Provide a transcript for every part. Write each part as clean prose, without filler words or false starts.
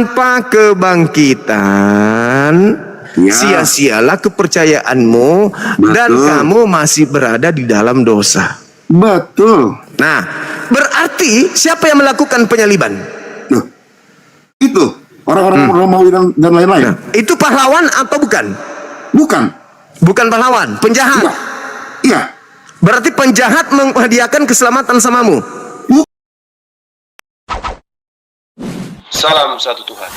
tanpa kebangkitan, sia-sialah kepercayaanmu dan kamu masih berada di dalam dosa. Betul. Nah, berarti siapa yang melakukan penyaliban? Itu orang-orang Romawi dan lain-lain. Nah, itu pahlawan atau bukan? Bukan. Bukan pahlawan, penjahat. Iya. Berarti penjahat menghadiahkan keselamatan samamu. Salam satu Tuhan.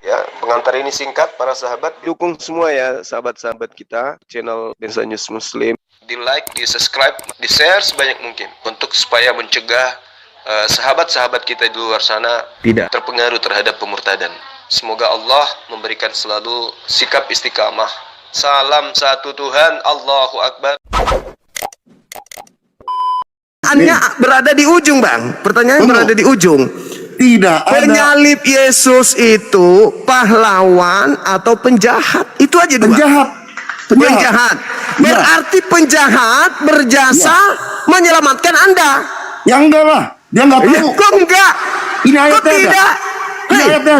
Ya, pengantar ini singkat para sahabat. Dukung semua ya sahabat-sahabat kita channel Densa News Muslim. Di like, di subscribe, di share sebanyak mungkin untuk supaya mencegah sahabat-sahabat kita di luar sana tidak terpengaruh terhadap pemurtadan. Semoga Allah memberikan selalu sikap istiqamah. Salam satu Tuhan, Allahu Akbar. Anda berada di ujung, Bang. Pertanyaannya berada di ujung. Tidak ada. Penyalib Yesus itu pahlawan atau penjahat? Itu aja dua. Penjahat. Berarti penjahat berjasa menyelamatkan Anda. Ya enggak lah. Dia enggak tahu. Kok enggak? Ini Kok tidak?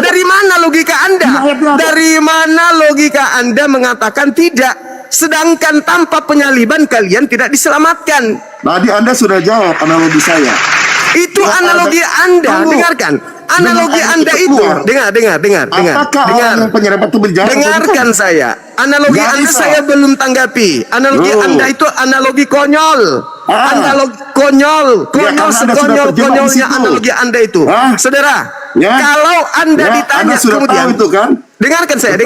Dari mana logika Anda? Dari mana logika Anda mengatakan tidak? Sedangkan tanpa penyaliban kalian tidak diselamatkan. Tadi Anda sudah jawab analogi saya. Itu analogi Anda. Dengarkan. Analogi Anda itu. Dengar. Dengarkan saya. Analogi Anda saya belum tanggapi. Analogi Anda itu analogi konyol. Analogi konyol sekonyol-konyolnya analogi Anda itu. Saudara, kalau Anda ditanya kemudian, dengarkan saya.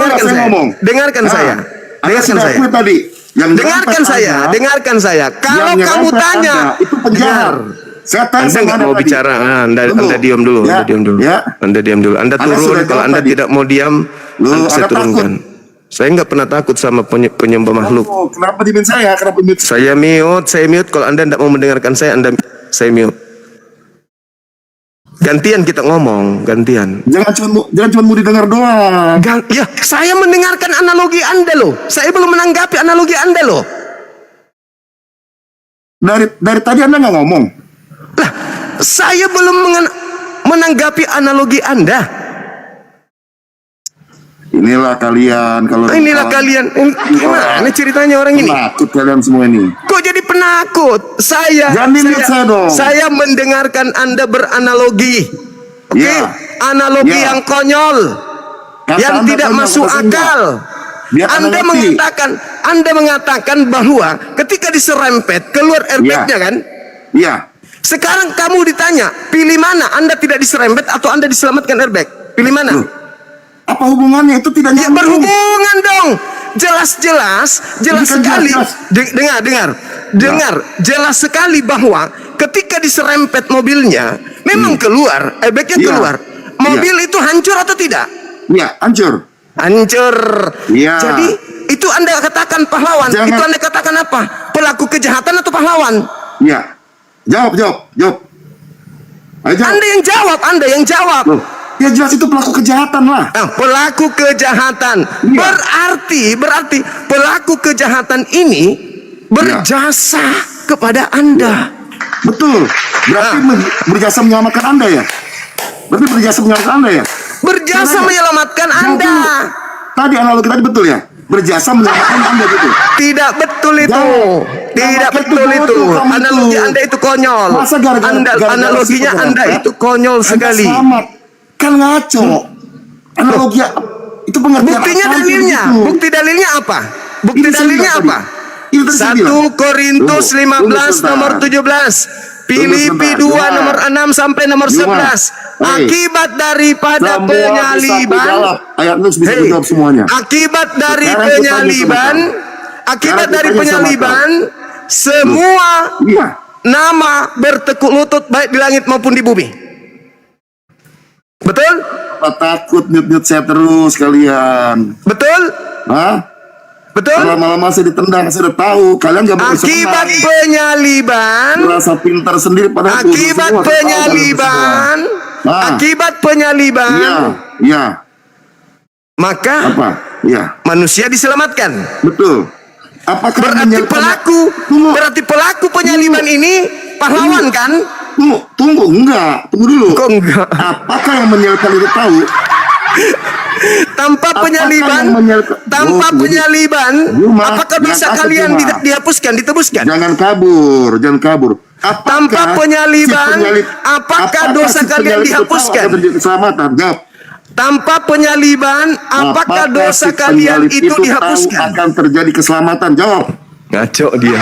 Kalau kamu tanya, itu penjahat. Anda nggak mau bicara, Anda diam dulu, Anda diam dulu. Anda turun, kalau Anda tidak mau diam, saya turunkan. Saya nggak pernah takut sama penyembah makhluk. Kenapa dimin saya? Kenapa mute? Saya mute. Kalau Anda tidak mau mendengarkan saya mute. Gantian kita ngomong, gantian. Jangan cuma mau didengar doang. Ya, saya mendengarkan analogi Anda loh. Saya belum menanggapi analogi Anda loh. Dari tadi Anda nggak ngomong. Lah, saya belum menanggapi analogi Anda. Inilah kalian Gimana ceritanya orang ini? Penakut kalian semua ini. Kok jadi penakut? Saya mendengarkan Anda beranalogi. Oke? Analogi yang konyol. Yang tidak masuk akal. Anda mengatakan bahwa ketika diserempet keluar airbagnya kan? Iya. Sekarang kamu ditanya, pilih mana? Anda tidak diserempet atau Anda diselamatkan airbag? Pilih mana? Apa hubungannya? Itu tidak nyambung. Ya, berhubungan dong. Jelas sekali. Dengar. Jelas sekali bahwa ketika diserempet mobilnya, memang keluar, airbagnya keluar. Mobil itu hancur atau tidak? Iya, hancur. Ya. Jadi itu Anda katakan pahlawan. Itu Anda katakan apa? Pelaku kejahatan atau pahlawan? Iya. Jawab. Ayo, jawab. Anda yang jawab. Loh, ya jelas itu pelaku kejahatan lah. Pelaku kejahatan. Berarti pelaku kejahatan ini berjasa kepada Anda. Betul. Berarti berjasa menyelamatkan Anda ya? Berjasa menyelamatkan Anda. Tadi analogi tadi betul ya? Berjasa menyelamatkan Anda gitu. Tidak betul itu. Analogi Anda itu konyol. Analoginya Anda itu konyol sekali. Selamat. Kan ngaco. Analogi itu pengertian. Bukti dalilnya apa? 1 Korintus 15 nomor 17. Filipi 2 nomor 6 sampai nomor 11. Akibat daripada penyaliban. Akibat dari penyaliban semua nama bertekuk lutut baik di langit maupun di bumi. Betul? Takut mute saya terus kalian. Betul? Betul? Lama-lama saya ditendang, saya udah tahu. Kalian gak boleh akibat penyaliban. Merasa pintar sendiri pada akibat penyaliban. Iya. Maka apa? Ya. manusia diselamatkan. Betul. Apakah Berarti pelaku penyaliban ini pahlawan kan? Tunggu, enggak. Tunggu dulu. Kok enggak? Apakah yang menyalibkan itu tahu? Tanpa penyaliban, apakah dosa kalian dihapuskan, ditebuskan? Jangan kabur. Tanpa penyaliban, apakah dosa kalian dihapuskan? Keselamatan, jawab. Tanpa penyaliban, apakah dosa kalian itu dihapuskan? Akan terjadi keselamatan, jawab. Ngaco dia.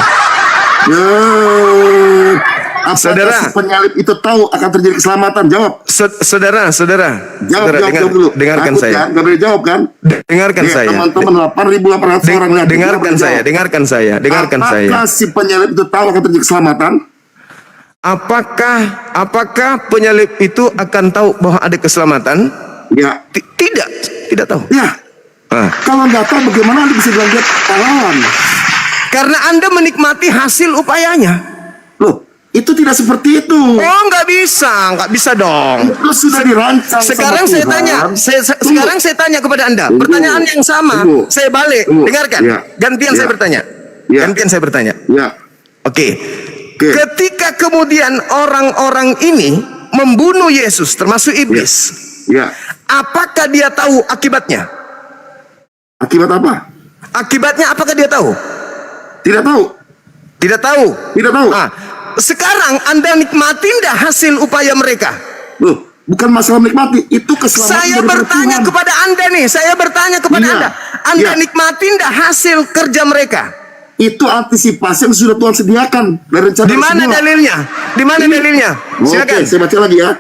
Apakah Saudara, si penyalib itu tahu akan terjadi keselamatan? Jawab. Saudara. Jawab dulu. Dengarkan Takut saya. Kan? Gak boleh jawab kan? Dengarkan saya. Teman-teman 8.800 orang lihat. Dengarkan saya. Apakah si penyalib itu tahu akan terjadi keselamatan? Apakah penyalib itu akan tahu bahwa ada keselamatan? Ya. Tidak tahu. Ya. Kalau nggak tahu, bagaimana Anda bisa bilang dia pahlawan? Karena Anda menikmati hasil upayanya. Loh, itu tidak seperti itu. Oh, nggak bisa dong. Itu sudah dirancang. Sekarang saya tanya, sekarang saya tanya kepada Anda, pertanyaan yang sama, saya balik. Dengarkan, gantian saya bertanya. Gantian saya bertanya. Ya. Oke. Ketika kemudian orang-orang ini membunuh Yesus, termasuk iblis, ya. Apakah dia tahu akibatnya? Akibat apa? Akibatnya apakah dia tahu? Tidak tahu. Tidak tahu. Sekarang Anda nikmati enggak hasil upaya mereka? Loh, bukan masalah menikmati, itu keselamatan. Saya bertanya kepada Anda nih, Anda. Anda nikmati enggak hasil kerja mereka? Itu antisipasi yang sudah Tuhan sediakan dari rencana. Di mana dalilnya? Silakan. Oke, saya baca lagi ya.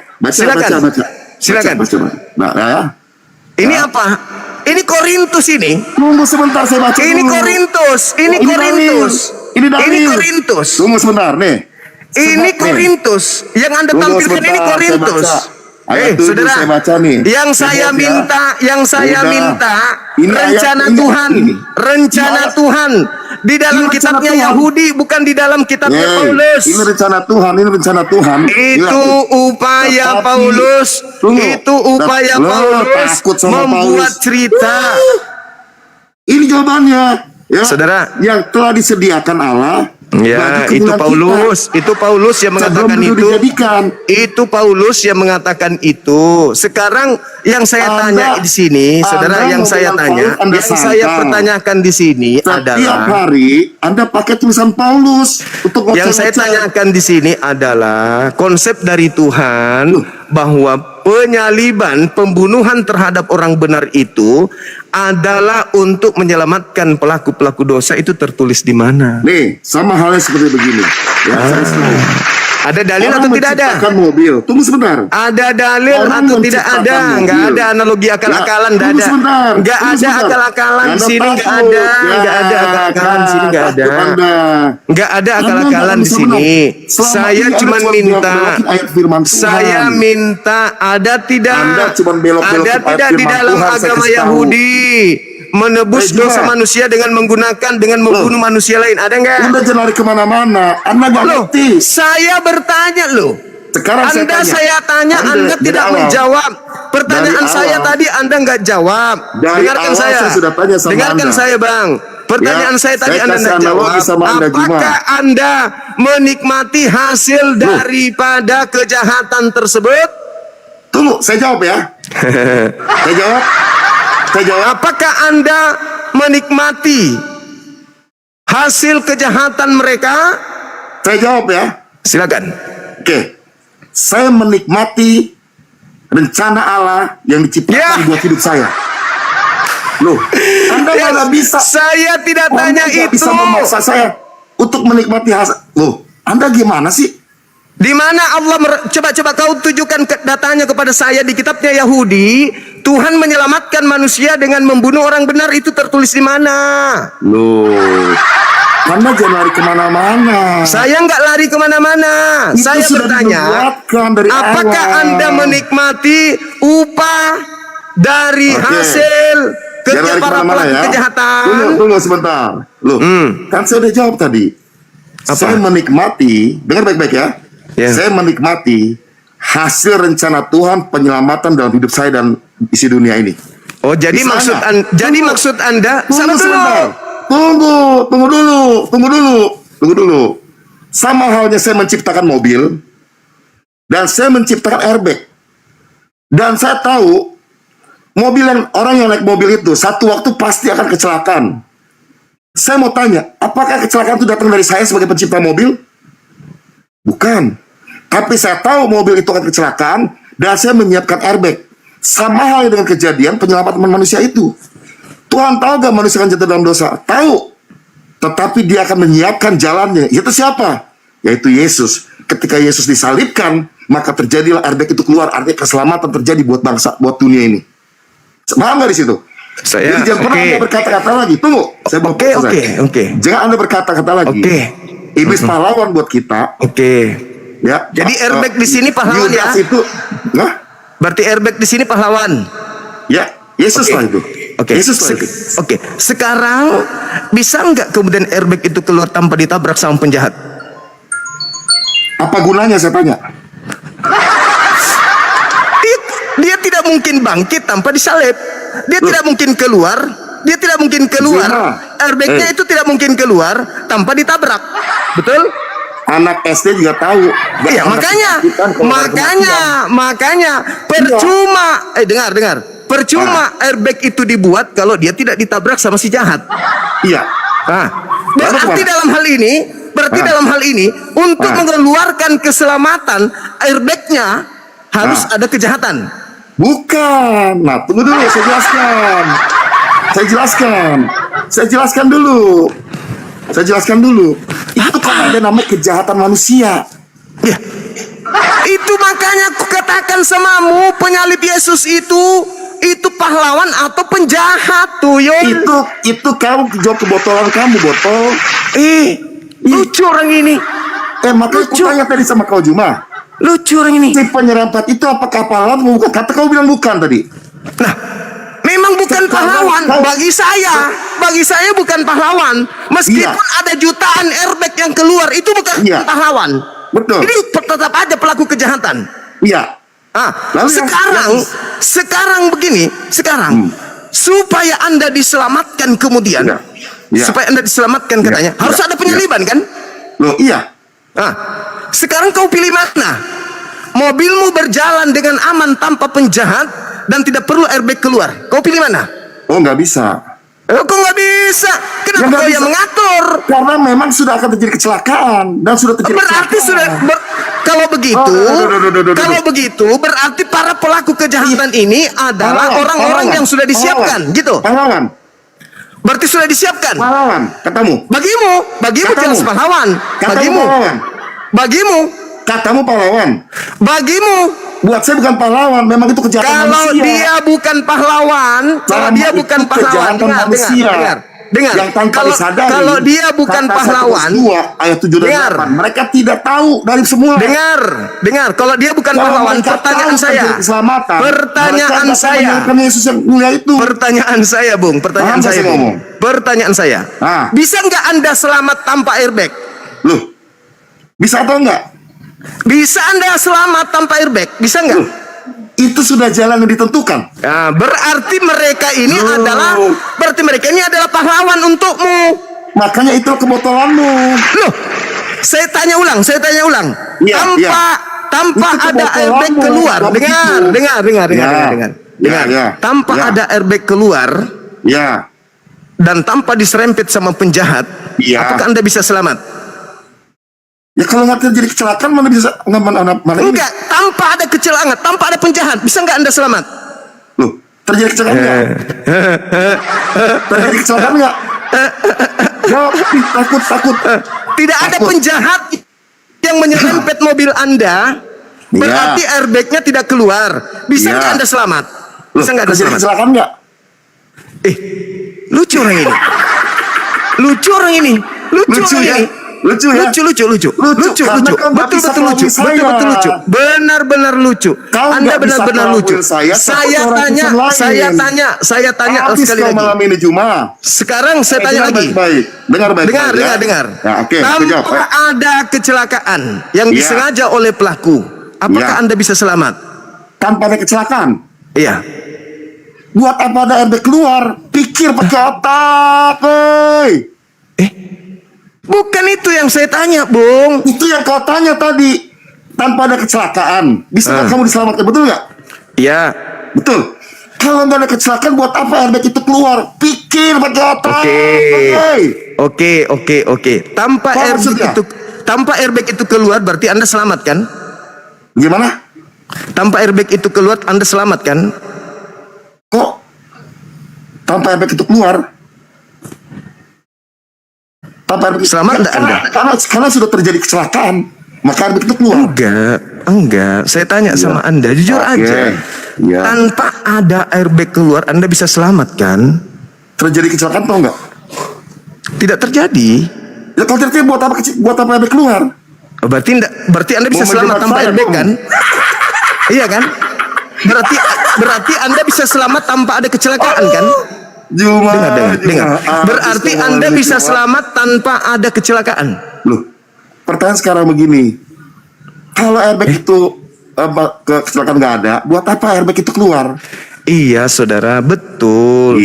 Silakan. Baca. Ini apa? Ini Korintus ini. Tunggu sebentar, saya baca. Ini Korintus. Ini Korintus. Tunggu sebentar nih. Ini Korintus. Yang Anda tampilkan ini Korintus. Saudara, saya baca nih. Yang saya minta rencana Tuhan di dalam kitabnya Yahudi, bukan di dalam kitabnya Paulus. Ini rencana Tuhan. Itu upaya Paulus. Membuat cerita. Ini jawabannya. Ya, saudara, yang telah disediakan Allah. Ya, itu Paulus yang mengatakan itu. Itu Paulus yang mengatakan itu. Sekarang yang saya tanya di sini, saudara, yang saya pertanyakan di sini adalah, setiap hari Anda pakai tulisan Paulus untuk yang saya tanyakan di sini adalah konsep dari Tuhan bahwa penyaliban, pembunuhan terhadap orang benar itu adalah untuk menyelamatkan pelaku-pelaku dosa, itu tertulis di mana? Nih, sama halnya seperti begini. Ya, ada dalil atau tidak ada? Mobil. Tunggu sebentar. Ada dalil atau tidak ada? Enggak ada analogi akal-akalan, enggak ada. Enggak ada akal-akalan di sini, enggak ada. Enggak ada akal-akalan di sini, enggak ada. Enggak ada akal-akalan di sini. Saya cuma minta ada tidak di dalam agama Yahudi menebus dosa manusia dengan membunuh manusia lain, ada enggak? Anda jangan lari kemana-mana. Anda nggak ngerti. Saya bertanya loh. Sekarang saya tanya, Anda tidak menjawab. Pertanyaan saya tadi Anda nggak jawab. Dengarkan saya. Dengarkan saya, Bang. Pertanyaan saya tadi Anda tidak jawab. Apakah Anda menikmati hasil daripada kejahatan tersebut? Tunggu, saya jawab ya. Saya jawab. Apakah Anda menikmati hasil kejahatan mereka? Saya jawab ya. Silakan. Oke. Saya menikmati rencana Allah yang diciptakan buat hidup saya. Loh, Anda mana bisa? Saya tidak tanya itu. Bisa memaksa saya untuk menikmati hasil. Loh, Anda gimana sih? Di mana Allah coba kau tunjukkan datanya kepada saya di kitabnya Yahudi, Tuhan menyelamatkan manusia dengan membunuh orang benar, itu tertulis di mana? Loh, Anda jangan lari kemana-mana. Saya nggak lari kemana-mana. Saya bertanya, apakah Anda menikmati upah dari hasil kerja para pelaku kejahatan? Tunggu sebentar. Loh, kan saya udah jawab tadi. Saya menikmati, dengar baik-baik ya. Saya menikmati hasil rencana Tuhan penyelamatan dalam hidup saya dan isi dunia ini. Oh, jadi Di sana. maksud Anda, Tunggu sabar dulu. sebentar. Tunggu dulu. Sama halnya saya menciptakan mobil dan saya menciptakan airbag. Dan saya tahu orang yang naik mobil itu satu waktu pasti akan kecelakaan. Saya mau tanya, apakah kecelakaan itu datang dari saya sebagai pencipta mobil? Bukan. Tapi saya tahu mobil itu akan kecelakaan dan saya menyiapkan airbag. Sama halnya dengan kejadian penyelamatan manusia itu. Tuhan tahu gak manusia akan jatuh dalam dosa? Tahu. Tetapi dia akan menyiapkan jalannya. Itu siapa? Yaitu Yesus. Ketika Yesus disalibkan, maka terjadilah airbag itu keluar. Artinya keselamatan terjadi buat bangsa, buat dunia ini. Paham gak di situ? Saya, Jadi jangan pernah Anda berkata-kata lagi. Tunggu, saya mau Oke. Jangan Anda berkata-kata lagi. Oke. Iblis pahlawan buat kita. Oke. Ya. Jadi airbag di sini pahlawan ya? Yudas itu, nah, Berarti airbag di sini pahlawan. ya, Yesus lah itu. Oke. Yesus lah itu. Oke. Sekarang bisa nggak kemudian airbag itu keluar tanpa ditabrak sama penjahat? Apa gunanya saya tanya? Dia tidak mungkin bangkit tanpa disalib. Dia tidak mungkin keluar. Dia tidak mungkin keluar. Zina. Airbagnya itu tidak mungkin keluar tanpa ditabrak. Betul? Anak SD juga tahu. Iya, makanya percuma. Dengar. Percuma airbag itu dibuat kalau dia tidak ditabrak sama si jahat. Iya. Nah, Lalu berarti kemana? dalam hal ini untuk mengeluarkan keselamatan airbagnya harus ada kejahatan. Bukan. Nah, tunggu dulu, Saya jelaskan dulu. Itu kan ada namanya kejahatan manusia. Ya. Itu makanya aku katakan samamu, penyalib Yesus itu pahlawan atau penjahat tuh, Yon. Itu kamu jawab kebotolan kamu, botol. Lucu orang ini. Makanya aku tanya tadi sama kau Juma. Lucu orang ini. Si penyerempet itu apakah pahlawan atau bukan? Kata kau bilang bukan tadi. Nah, memang bukan pahlawan bagi saya. Bagi saya bukan pahlawan. Meskipun ada jutaan airbag yang keluar, itu bukan pahlawan. Betul. Ini tetap aja pelaku kejahatan. Iya. Lalu sekarang begini, supaya Anda diselamatkan kemudian, supaya Anda diselamatkan katanya, harus ada penyaliban kan? Loh, iya. Sekarang kau pilih mana? Mobilmu berjalan dengan aman tanpa penjahat dan tidak perlu airbag keluar. Kau pilih mana? Oh, nggak bisa. Kok nggak bisa? Kenapa kau yang mengatur? Karena memang sudah akan terjadi kecelakaan dan sudah terjadi. Berarti kalau begitu berarti para pelaku kejahatan ini adalah orang-orang yang sudah disiapkan, gitu. Pahlawan. Berarti sudah disiapkan. Pahlawan, katamu. Bagimu jelas pahlawan. Katamu pahlawan. Bagimu. Buat saya bukan pahlawan, memang itu kejahatan Kalau manusia. dia bukan pahlawan, dengar. Yang tanpa disadari. Kalau dia bukan pahlawan, 2 ayat 7 dan 8, mereka tidak tahu dari semula. Dengar. Kalau dia bukan pahlawan, pertanyaan saya. Bung. Pertanyaan saya. Bisa nggak Anda selamat tanpa airbag? Loh, bisa atau enggak? Bisa Anda selamat tanpa airbag? Bisa nggak? Itu sudah jalan yang ditentukan. Nah, berarti mereka ini adalah pahlawan untukmu. Makanya itu kebotolanmu. Loh, saya tanya ulang. Tanpa ada airbag keluar. Dengar. Tanpa ada airbag keluar. Ya. Dan tanpa diserempet sama penjahat, apakah Anda bisa selamat? Ya kalau nggak terjadi kecelakaan mana bisa Enggak, tanpa ada kecelakaan, tanpa ada penjahat, bisa nggak Anda selamat? Loh, terjadi kecelakaan nggak? Terjadi kecelakaan nggak? Jawab, takut. Tidak ada penjahat yang menyerempet mobil Anda, berarti airbagnya tidak keluar. Bisa nggak Anda selamat? Bisa nggak Anda terjadi selamat? kecelakaan nggak? Lucu orang ini. Lucu benar-benar lucu. Anda benar-benar lucu. Saya tanya sekali lagi. Malam ini Juma. Sekarang saya tanya lagi. Dengar. Tanpa ada kecelakaan yang disengaja oleh pelaku, apakah Anda bisa selamat? Tanpa ada kecelakaan? Iya. Buat apa ada airbag keluar? Pikir pakai otak, Bukan itu yang saya tanya, Bung. Itu yang kau tanya tadi. Tanpa ada kecelakaan, bisa nggak kamu diselamatkan, betul nggak? Ya. Betul. Kalau nggak ada kecelakaan, buat apa airbag itu keluar? Pikir pakai otak. Oke. Tanpa airbag itu keluar, berarti Anda selamat kan? Gimana? Tanpa airbag itu keluar, Anda selamat kan? Kok tanpa airbag itu keluar? Tanpa airbag Selamat nggak Anda? Karena sudah terjadi kecelakaan, maka airbag itu keluar. Enggak. Saya tanya sama Anda, jujur aja. Ya. Tanpa ada airbag keluar, Anda bisa selamat kan? Terjadi kecelakaan atau enggak? Tidak terjadi. Ya kalau terjadi buat apa airbag keluar? Berarti Anda bisa Mau selamat menjebak tanpa saya, airbag Bung. kan? Iya kan? Berarti Anda bisa selamat tanpa ada kecelakaan kan? Dengar. Berarti Anda bisa selamat tanpa ada kecelakaan. Loh, pertanyaan sekarang begini. Kalau airbag itu kecelakaan nggak ada, buat apa airbag itu keluar? Iya, saudara, betul,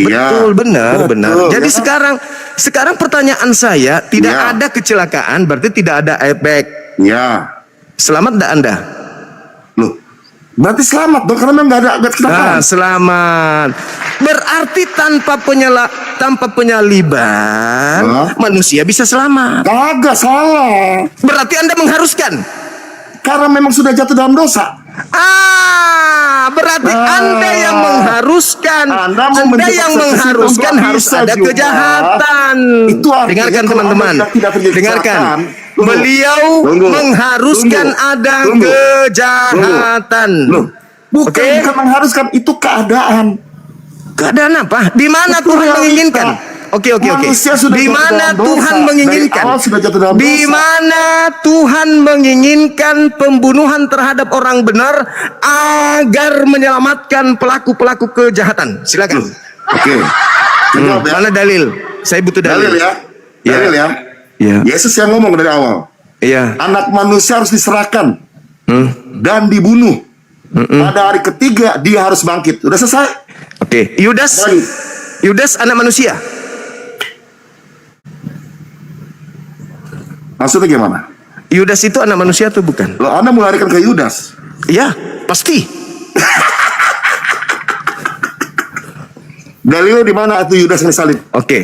benar. Jadi ya. sekarang pertanyaan saya, tidak Ya. ada kecelakaan, berarti tidak ada airbag. Ya. Selamat tidak Anda? Loh, berarti selamat dong karena memang nggak ada kecelakaan. Selamat. Berarti tanpa penyaliban, manusia bisa selamat. Kagak salah. Berarti Anda mengharuskan. Karena memang sudah jatuh dalam dosa. Berarti Anda yang mengharuskan. Anda yang mengharuskan harus ada kejahatan. Itu artinya dengarkan kalau teman-teman. Anda tidak terjadi Dengarkan. kecelakaan, Beliau mengharuskan ada kejahatan. Bukan mengharuskan, itu keadaan. Keadaan apa? Di mana Itu Tuhan realita. menginginkan? Oke. Manusia sudah Di jatuh mana dalam Tuhan dosa. menginginkan? Dari awal sudah jatuh dalam Di dosa. mana Tuhan menginginkan pembunuhan terhadap orang benar agar menyelamatkan pelaku-pelaku kejahatan? Silakan. Oke. Jawab ya. Mana dalil? Saya butuh dalil. Dalil ya. Dalil ya. Iya. Yesus yang ngomong dari awal. Iya. Anak manusia harus diserahkan dan dibunuh. Pada hari ketiga dia harus bangkit. Udah selesai? Oke. Balik. Yudas anak manusia. Maksudnya gimana? Yudas itu anak manusia atau bukan? Loh, Anda melarikan ke Yudas. Iya, pasti. Dalilnya di mana itu Yudas yang disalib? Oke.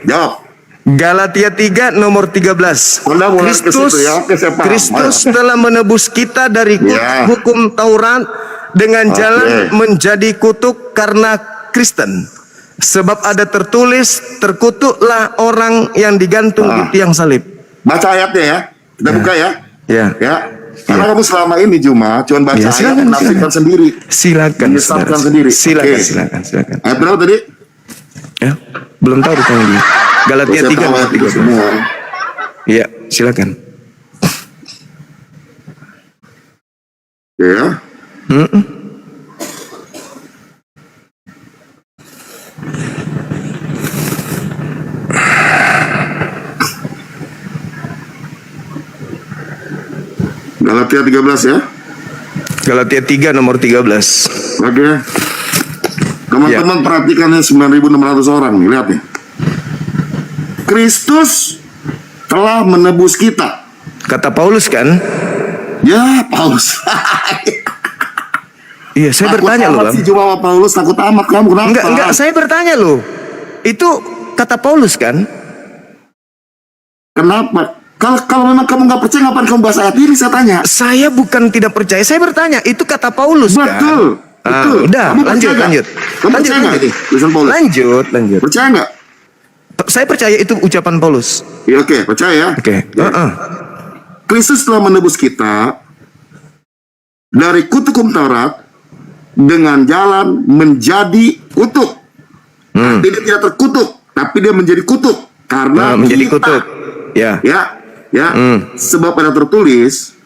Jawab. Galatia 3 nomor 13. Anda mulai ke situ ya. Oke, saya paham. Kristus telah menebus kita dari Ya. hukum Taurat dengan jalan menjadi kutuk karena Kristen. Sebab ada tertulis, terkutuklah orang yang digantung di tiang salib. Baca ayatnya ya. Kita buka ya. Ya. Ya. Karena kamu selama ini cuma baca Ya, ayat, menafsirkan sendiri. Silakan. Menyesatkan sendiri. Silakan. Ayat berapa tadi? Ya, belum tahu rupanya dia. Galatia Saya 3 tahu ayat itu semua. Iya, silakan. Ya. Galatia 13 ya. Galatia 3 nomor 13. Oke. Teman-teman perhatikan ya, 9.600 orang nih, lihat nih. Kristus telah menebus kita. Kata Paulus kan? Ya, Paulus. Iya, saya bertanya loh, Bang. Si cuma sama Paulus takut amat kamu kenapa? Enggak, saya bertanya loh. Itu kata Paulus kan? Kenapa? Kalau memang kamu nggak percaya, ngapain kamu bahas ayat ini? Saya tanya. Saya bukan tidak percaya, saya bertanya. Itu kata Paulus kan? Betul. Betul. Udah, Kamu lanjut. percaya nggak? Kamu percaya nggak ini? Tulisan Paulus. Lanjut. Percaya nggak? Saya percaya itu ucapan Paulus. Ya, oke, percaya ya. Oke. Kristus telah menebus kita dari kutuk hukum Taurat dengan jalan menjadi kutuk. Dia tidak terkutuk, tapi dia menjadi kutuk karena Menjadi kita. kutuk. Ya. Ya. Sebab ada tertulis,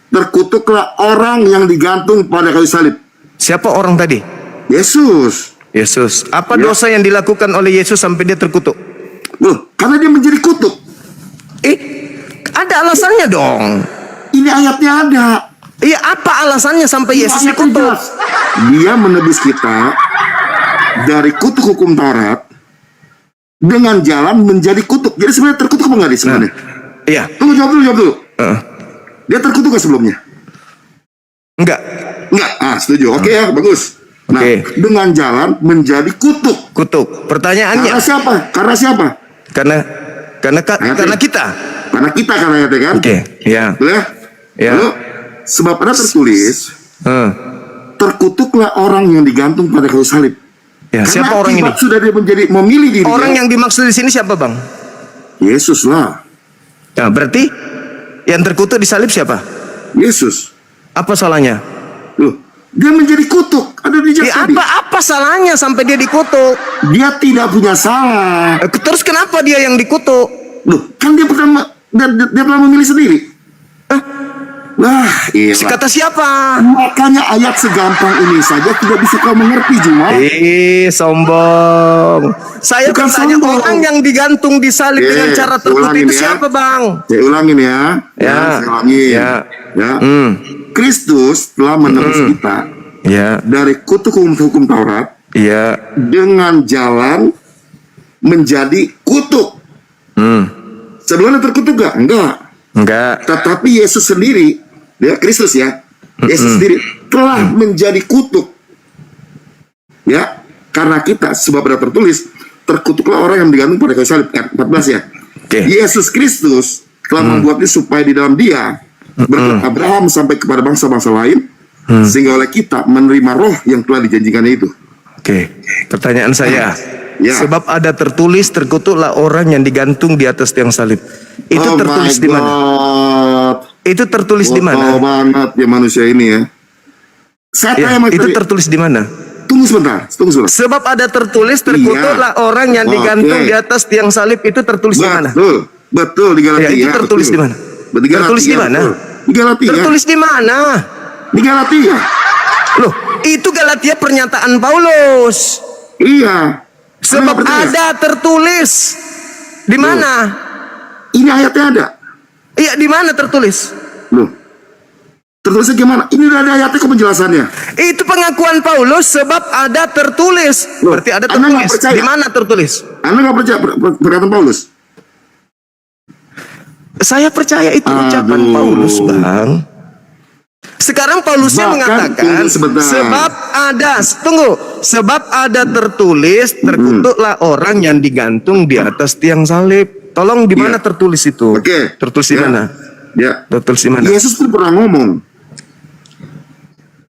terkutuklah orang yang digantung pada kayu salib. Siapa orang tadi? Yesus. Apa Ya. dosa yang dilakukan oleh Yesus sampai dia terkutuk? Loh, karena dia menjadi kutuk. Ada alasannya dong. Ini ayatnya ada. Iya, apa alasannya sampai Yesus Ayatnya dikutuk? jelas. Dia menebus kita dari kutuk hukum Taurat dengan jalan menjadi kutuk. Jadi sebenarnya terkutuk apa enggak dia sebenarnya? Iya. Tunggu, jawab dulu. Dia terkutuk nggak sebelumnya? Enggak. Enggak. Setuju. Oke ya, bagus. Nah, dengan jalan menjadi kutuk. Kutuk. Pertanyaannya. Karena siapa? Karena kita. Karena kita kan ayatnya kan? Oke. Ya. Betul ya? Ya. Lalu, sebab ada tertulis, terkutuklah orang yang digantung pada kayu salib. Ya, Karena siapa orang ini? Sudah dia memilih diri. Orang yang dimaksud di sini siapa, Bang? Yesus lah. Nah, berarti yang terkutuk di salib siapa? Yesus. Apa salahnya? Loh, dia menjadi kutuk. Ada di tadi. Apa salahnya sampai dia dikutuk? Dia tidak punya salah. Terus kenapa dia yang dikutuk? Loh, kan dia pernah memilih sendiri. Nah, iya. Kata siapa? Makanya ayat segampang ini saja tidak bisa kau mengerti, Juma. Sombong. Saya Bukan bertanya, sombong. orang yang digantung di salib dengan cara terkutuk itu siapa, Bang? Saya ulangin ya. Ya. Saya ulangin. Ya. Kristus telah menebus kita dari kutuk hukum Taurat dengan jalan menjadi kutuk. Sebelumnya terkutuk gak? Enggak. Tetapi Yesus sendiri, Kristus ya, Yesus sendiri telah menjadi kutuk. Ya, karena kita, sebab ada tertulis, terkutuklah orang yang digantung pada kayu salib. 14 ya. Yesus Kristus telah membuatnya supaya di dalam Dia berkat Abraham sampai kepada bangsa-bangsa lain, sehingga oleh kita menerima roh yang telah dijanjikannya itu. Pertanyaan saya. Sebab ada tertulis, terkutuklah orang yang digantung di atas tiang salib. Itu tertulis di mana? Itu tertulis di mana? Banget ya manusia ini ya. Itu tertulis di mana? Tunggu sebentar. Sebab ada tertulis, terkutuklah orang yang digantung di atas tiang salib. Itu tertulis di mana? Betul di Galatia. Itu tertulis di mana? Tertulis di mana? Di Galatia. Tertulis di mana? Di Galatia. Loh, itu Galatia pernyataan Paulus. Iya. Sebab ada tertulis. Di mana? Ini ayatnya ada. Iya, di mana tertulis? Loh. Tertulisnya gimana? Ini udah ada ayatnya kok penjelasannya. Itu pengakuan Paulus sebab ada tertulis. Loh, berarti ada tertulis. Di mana tertulis? Anda nggak percaya perkataan Paulus? Saya percaya itu ucapan Paulus, Bang. Sekarang Paulusnya mengatakan sebab ada tertulis, terkutuklah orang yang digantung di atas tiang salib. Tolong di mana tertulis itu? Tertulis di mana? Tertulis di mana? Yesus pun pernah ngomong,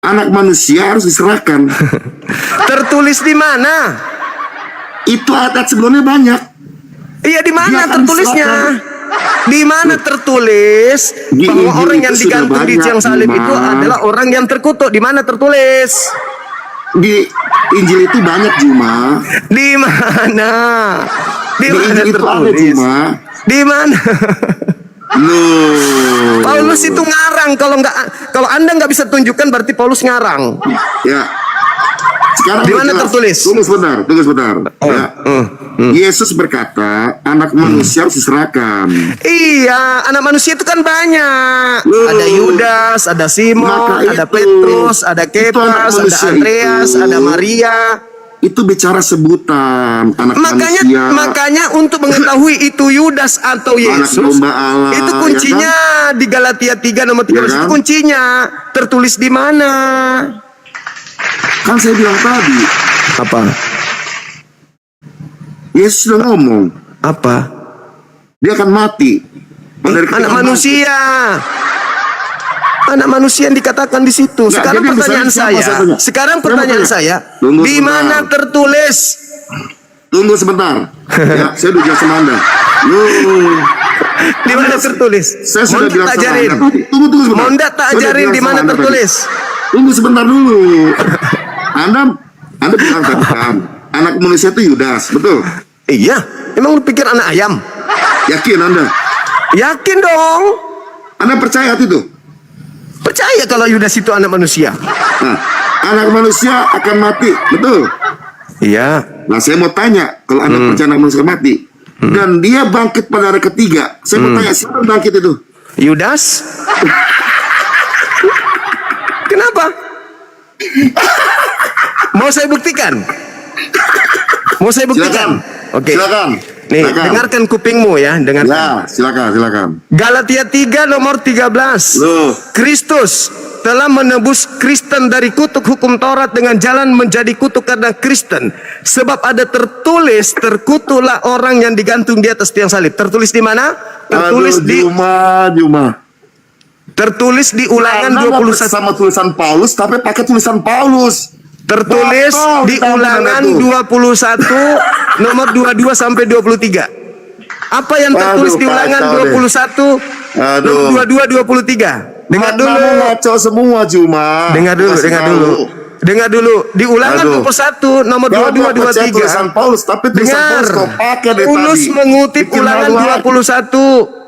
anak manusia harus diserahkan. Tertulis di mana? Itu ayat sebelumnya banyak. Iya, di mana tertulisnya? Di mana tertulis bahwa orang yang digantung di tiang salib itu adalah orang yang terkutuk? Di mana tertulis? Di Injil itu banyak, Juma. Di mana? Di mana tertulis? Di mana? Loh. Paulus itu ngarang. Kalau Anda nggak bisa tunjukkan berarti Paulus ngarang. Ya. Sekarang di mana tertulis? Tunggu sebentar. Yesus berkata, anak manusia harus diserahkan. Iya, anak manusia itu kan banyak. Ada Yudas, ada Simon, ada Petrus, ada Kefas, ada Andreas, ada Maria. Itu bicara sebutan anak manusia. Makanya untuk mengetahui itu Yudas atau Yesus, Allah, itu kuncinya di Galatia 3 nomor 13 itu kuncinya. Tertulis di mana? Kan saya bilang tadi. Apa? Yesus sudah ngomong. Apa? Dia akan mati. Anak manusia. Anak manusia yang dikatakan di situ. Sekarang pertanyaan saya. Di mana tertulis? Tunggu sebentar. Ya, saya udah jelasin Anda. Di mana tertulis? Saya sudah bilang sama Anda. Tunggu sebentar. Monda tak ajarin di mana tertulis. Tunggu sebentar dulu. Anda bilang tadi kan, anak manusia itu Yudas, betul? Iya. Emang lu pikir anak ayam? Yakin Anda? Yakin dong. Anda percaya itu? Percaya kalau Yudas itu anak manusia. Nah, anak manusia akan mati, betul? Iya. Nah, saya mau tanya, kalau Anda percaya anak manusia mati, dan dia bangkit pada hari ketiga, saya mau tanya, siapa yang bangkit itu? Yudas. Kenapa? Mau saya buktikan? Mau saya buktikan? Silakan. Oke. Silakan. Nih, Silakan. dengarkan kupingmu ya, dengarkan. Ya, silakan. Galatia 3 nomor 13. Loh. Kristus telah menebus Kristen dari kutuk hukum Taurat dengan jalan menjadi kutuk karena Kristen. Sebab ada tertulis, terkutuklah orang yang digantung di atas tiang salib. Tertulis di mana? Tertulis di Juma. tertulis di Ulangan Karena nggak 21. sama tulisan Paulus, tapi pakai tulisan Paulus. Tertulis Batal di kita Ulangan benar 21 nomor 22 sampai 23. Apa yang tertulis di Ulangan kacau deh. 21 nomor 22 23? Dengar dulu. Kamu ngaco semua, Juma. Dengar dulu, Kasih dengar tahu. dulu. Dengar dulu. Di Ulangan Aduh. 21 nomor Kau nggak 22 percaya 23. tulisan Paulus, tapi tulisan Dengar. Paulus kau pakai dari Paulus tadi. mengutip Bikin Ulangan malu lagi. 21.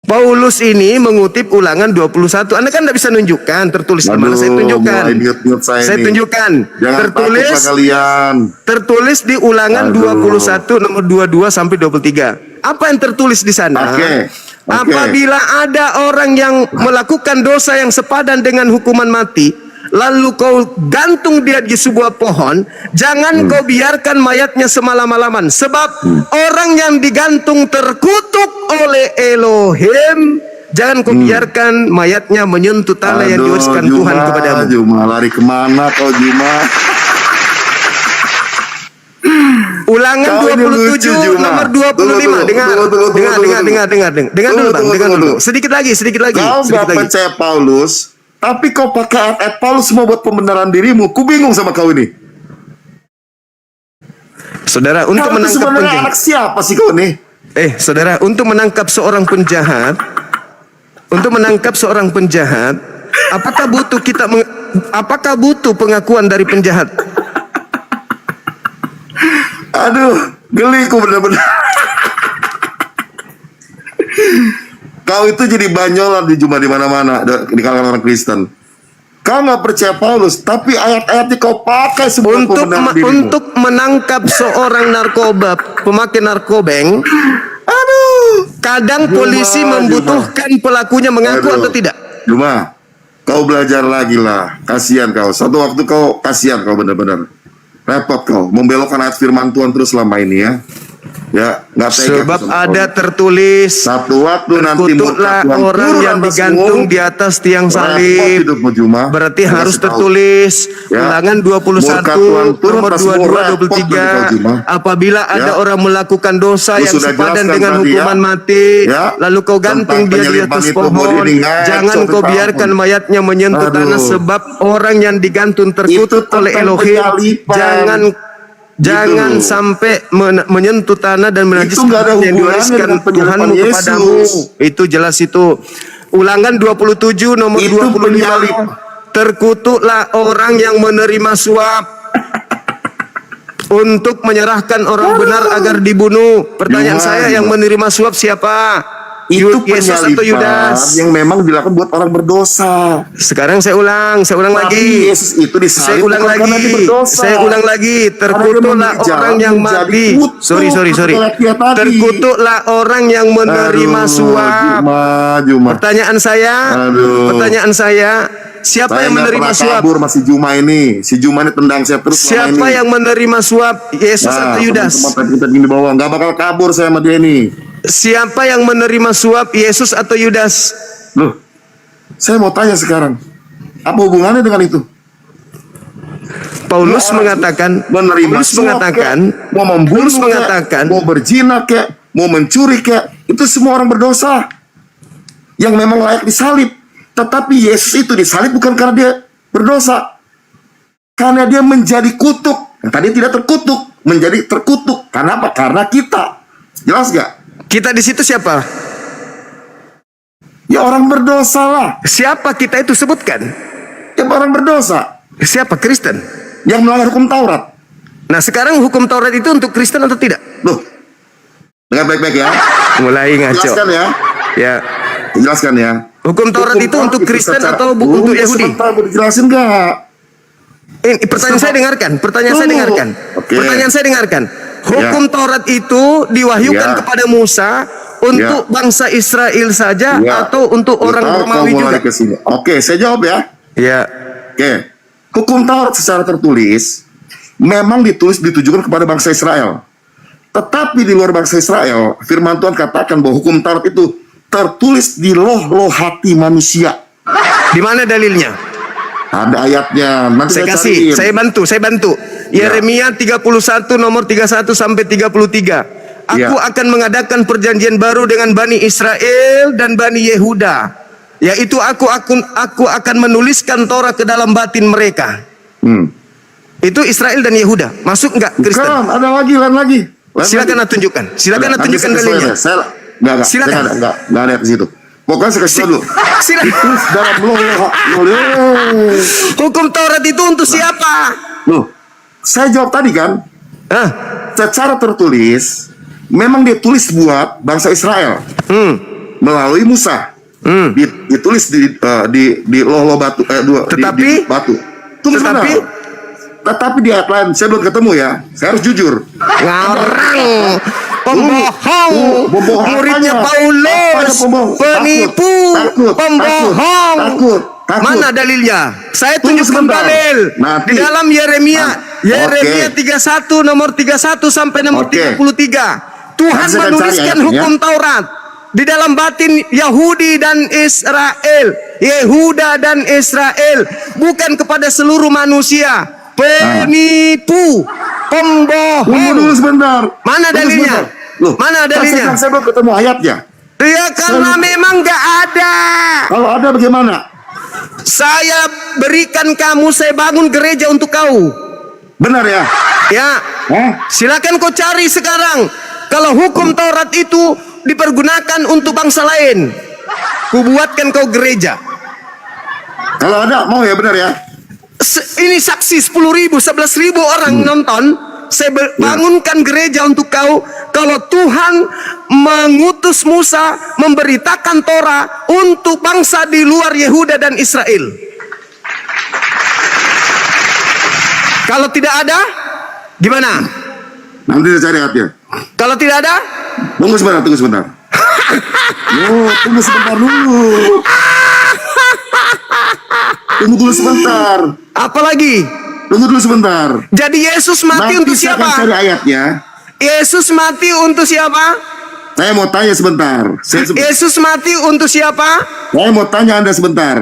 Paulus ini mengutip Ulangan 21. Anda kan tidak bisa nunjukkan tertulis di mana. Saya tunjukkan. mulai mute Saya ini. tunjukkan. Jangan Tertulis takutlah kalian. tertulis di Ulangan Aduh. 21 nomor 22 sampai 23. Apa yang tertulis di sana? Oke. Apabila ada orang yang melakukan dosa yang sepadan dengan hukuman mati, lalu kau gantung dia di sebuah pohon, jangan kau biarkan mayatnya semalam-malaman, sebab orang yang digantung terkutuk oleh Elohim. Jangan kau biarkan mayatnya menyentuh tanah yang diwariskan Tuhan kepadamu. Juma, lari kemana kau, Juma? Ulangan Kau ini 27 lucu, Juma. nomor 25. Dengar. Tunggu, Dengar. Dengar dulu, Bang. Dengar dulu. tunggu. Sedikit lagi. Kau nggak percaya Paulus, tapi kau pakai ayat Paulus semua buat pembenaran dirimu. Ku bingung sama kau ini. Saudara, untuk Kau itu menangkap sebenarnya penjahat. anak siapa sih kau nih? Saudara, untuk menangkap seorang penjahat, apakah butuh pengakuan dari penjahat? Aduh, geliku bener-bener. Kau itu jadi banyolan di Juma di mana-mana di kalangan orang Kristen. Kau nggak percaya Paulus, tapi ayat-ayatnya kau pakai sebelum pembenaran dirimu. Untuk menangkap seorang narkoba, pemakai narkobeng, kadang polisi membutuhkan pelakunya mengaku Aduh. atau tidak. Juma, kau belajar lagi lah. Kasihan kau. Satu waktu kau kasihan kau benar-benar. Repot kau membelokkan ayat firman Tuhan terus selama ini ya. Ya, nggak tega. Sebab kau sama ada kau. tertulis, Satu waktu nanti terkutuklah murka Tuhan orang turun yang atas digantung semua. di atas tiang Repot salib. hidupmu, Juma. Berarti Kasih harus tahu. tertulis Ya. Ulangan Murka Tuhan 21 turun nomor atas semua. 22 Repot 23. bagi kau, Juma. Apabila ada Ya. orang melakukan dosa Lu yang sudah sepadan jelaskan dengan tadi, hukuman ya. mati, Ya. lalu kau gantung Tentang dia di penyelipan atas itu, bahwa pohon, dia ngaco jangan kau tentang biarkan apa. mayatnya menyentuh Aduh. tanah, sebab orang yang digantung terkutuk Itu oleh tentang Elohim. penyalipan. Jangan Gitu. sampai menyentuh tanah dan menajiskan nggak ada yang hubungannya diwariskan dengan penyalipan Tuhanmu kepadamu. Yesus. Itu jelas itu. Ulangan 27 nomor Itu 25. penyalip. Terkutuklah orang yang menerima suap untuk menyerahkan orang benar agar dibunuh. Pertanyaan Juma, saya, yang Juma. menerima suap siapa? Itu Yesus atau penyalipan Yudas? yang memang dilakukan buat orang berdosa. Sekarang saya ulang Tapi lagi. Yesus itu Saya disalib ulang bukan karena lagi. dia berdosa. Saya ulang lagi. Terkutuklah Karena dia orang yang menjadi mati. kutuk Sorry. Galatia tadi. Terkutuklah orang yang menerima Aduh, suap. Juma. Pertanyaan saya, siapa Saya yang nggak menerima pernah suap? kabur masih Juma ini. Si Juma ini tendang saya terus selama Siapa ini. yang menerima suap? Yesus atau Yudas? Teman-teman kita di bawah nggak bakal kabur saya sama dia ini. Siapa yang menerima suap? Yesus atau Yudas? Loh, saya mau tanya sekarang, apa hubungannya dengan itu? Paulus mengatakan, Menerima Paulus suap mengatakan, kek, mau membunuh Paulus kek, mengatakan, mau berzina kek, mau mencuri kek, itu semua orang berdosa yang memang layak disalib. Tetapi Yesus itu disalib bukan karena dia berdosa, karena dia menjadi kutuk. Yang tadi tidak terkutuk, menjadi terkutuk. Karena apa? Karena kita. Jelas gak? kita di situ siapa? Ya orang berdosa lah. Siapa kita itu sebutkan? Ya orang berdosa Siapa? Kristen. yang melanggar hukum Taurat. Nah, sekarang hukum Taurat itu untuk Kristen atau tidak? Loh, dengar baik-baik ya. Mulai ngaco. Jelaskan ya. Ya. Jelaskan ya. Hukum Taurat itu untuk Kristen atau untuk Yahudi? Sebentar, boleh dijelasin nggak? Pertanyaan saya dengarkan. Oke. Pertanyaan saya dengarkan. Hukum Taurat itu diwahyukan Ya. kepada Musa untuk bangsa Israel saja Ya. atau untuk Lu orang tahu Romawi kau juga? mulai ke sini. Oke, saya jawab ya. Ya. Oke. Hukum Taurat secara tertulis memang ditujukan kepada bangsa Israel. Tetapi di luar bangsa Israel, firman Tuhan katakan bahwa hukum Taurat itu tertulis di loh-loh hati manusia. Di mana dalilnya? Ada ayatnya. Nanti Saya cariin. kasih, saya bantu. Ya. Yeremia 31 nomor 31 sampai 33. Aku Ya. akan mengadakan perjanjian baru dengan Bani Israel dan Bani Yehuda. Yaitu aku akan menuliskan Torah ke dalam batin mereka. Itu Israel dan Yehuda. Masuk enggak Kristen? Bukan, ada lagi, lain lagi. Silakan tunjukkan. Silakan Nanti tunjukkan saya kasih dalilnya. lihat. Enggak, Silakan. enggak ada ke situ. Pokoknya saya kasih tahu dulu. Silakan. Itu dalam loh. Hukum Taurat itu untuk siapa? Loh, saya jawab tadi kan, Hah? secara tertulis memang ditulis buat bangsa Israel melalui Musa. Ditulis di loh batu Tetapi? di batu. Tunggu Tetapi? sebentar. Tetapi di ayat lain saya belum ketemu ya. Saya harus jujur. Ngarang, pembohong, Pembohong muridnya apanya? Paulus, Apanya pembohong? penipu, Takut, pembohong. takut. Mana dalilnya? Saya Tunggu tunjukkan sebentar. dalil Nanti. di dalam Yeremia, Oke. 31 nomor 31 sampai nomor Oke. 33. Tuhan Nanti saya akan menuliskan cari ayatnya. hukum Taurat di dalam batin Yahudi dan Israel, Yehuda dan Israel, bukan kepada seluruh manusia. Penipu, Tunggu pembohong. dulu sebentar. Mana Tunggu dalilnya? sebentar. Loh, Mana dalilnya? Saya belum ketemu ayatnya. Ya karena memang nggak ada. Kalau ada bagaimana? Saya berikan kamu, saya bangun gereja untuk kau. Benar ya? Ya, Hah? silakan kau cari sekarang. Kalau hukum Taurat itu dipergunakan untuk bangsa lain, kubuatkan kau gereja. Kalau ada mau ya, benar ya? Ini saksi 10.000, 11.000 orang nonton. Saya bangunkan gereja untuk kau. Kalau Tuhan mengutus Musa memberitakan Torah untuk bangsa di luar Yehuda dan Israel. Kalau tidak ada, gimana? Nanti saya cari ayatnya. Kalau tidak ada, Tunggu sebentar. Tunggu sebentar dulu. Tunggu dulu sebentar. apalagi? Tunggu dulu sebentar. Jadi Yesus mati untuk Nanti saya akan siapa? cari ayatnya. Yesus mati untuk siapa? Saya mau tanya sebentar. Yesus mati untuk siapa? Saya mau tanya Anda sebentar.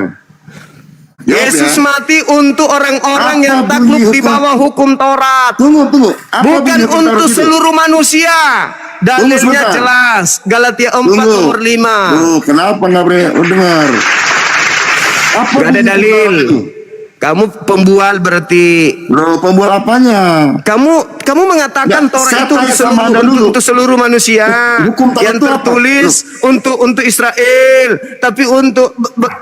Jawab Yesus ya. mati untuk orang-orang Apa yang bunyi takluk di hukum? bawah hukum Taurat. Tunggu. Apa Bukan bunyi hukum untuk Taurat itu? seluruh manusia. Dalilnya sebentar. jelas. Galatia 4 Tunggu. nomor 5. Kenapa nggak boleh dengar? Apa Gak ada bunyi hukum dalil. Taurat itu? Kamu pembual berarti. Loh, pembuat apanya? Kamu mengatakan Ya, Torah saya itu tanya sama Anda dulu. untuk seluruh manusia. Hukum Taurat yang itu apa? tertulis untuk Israel,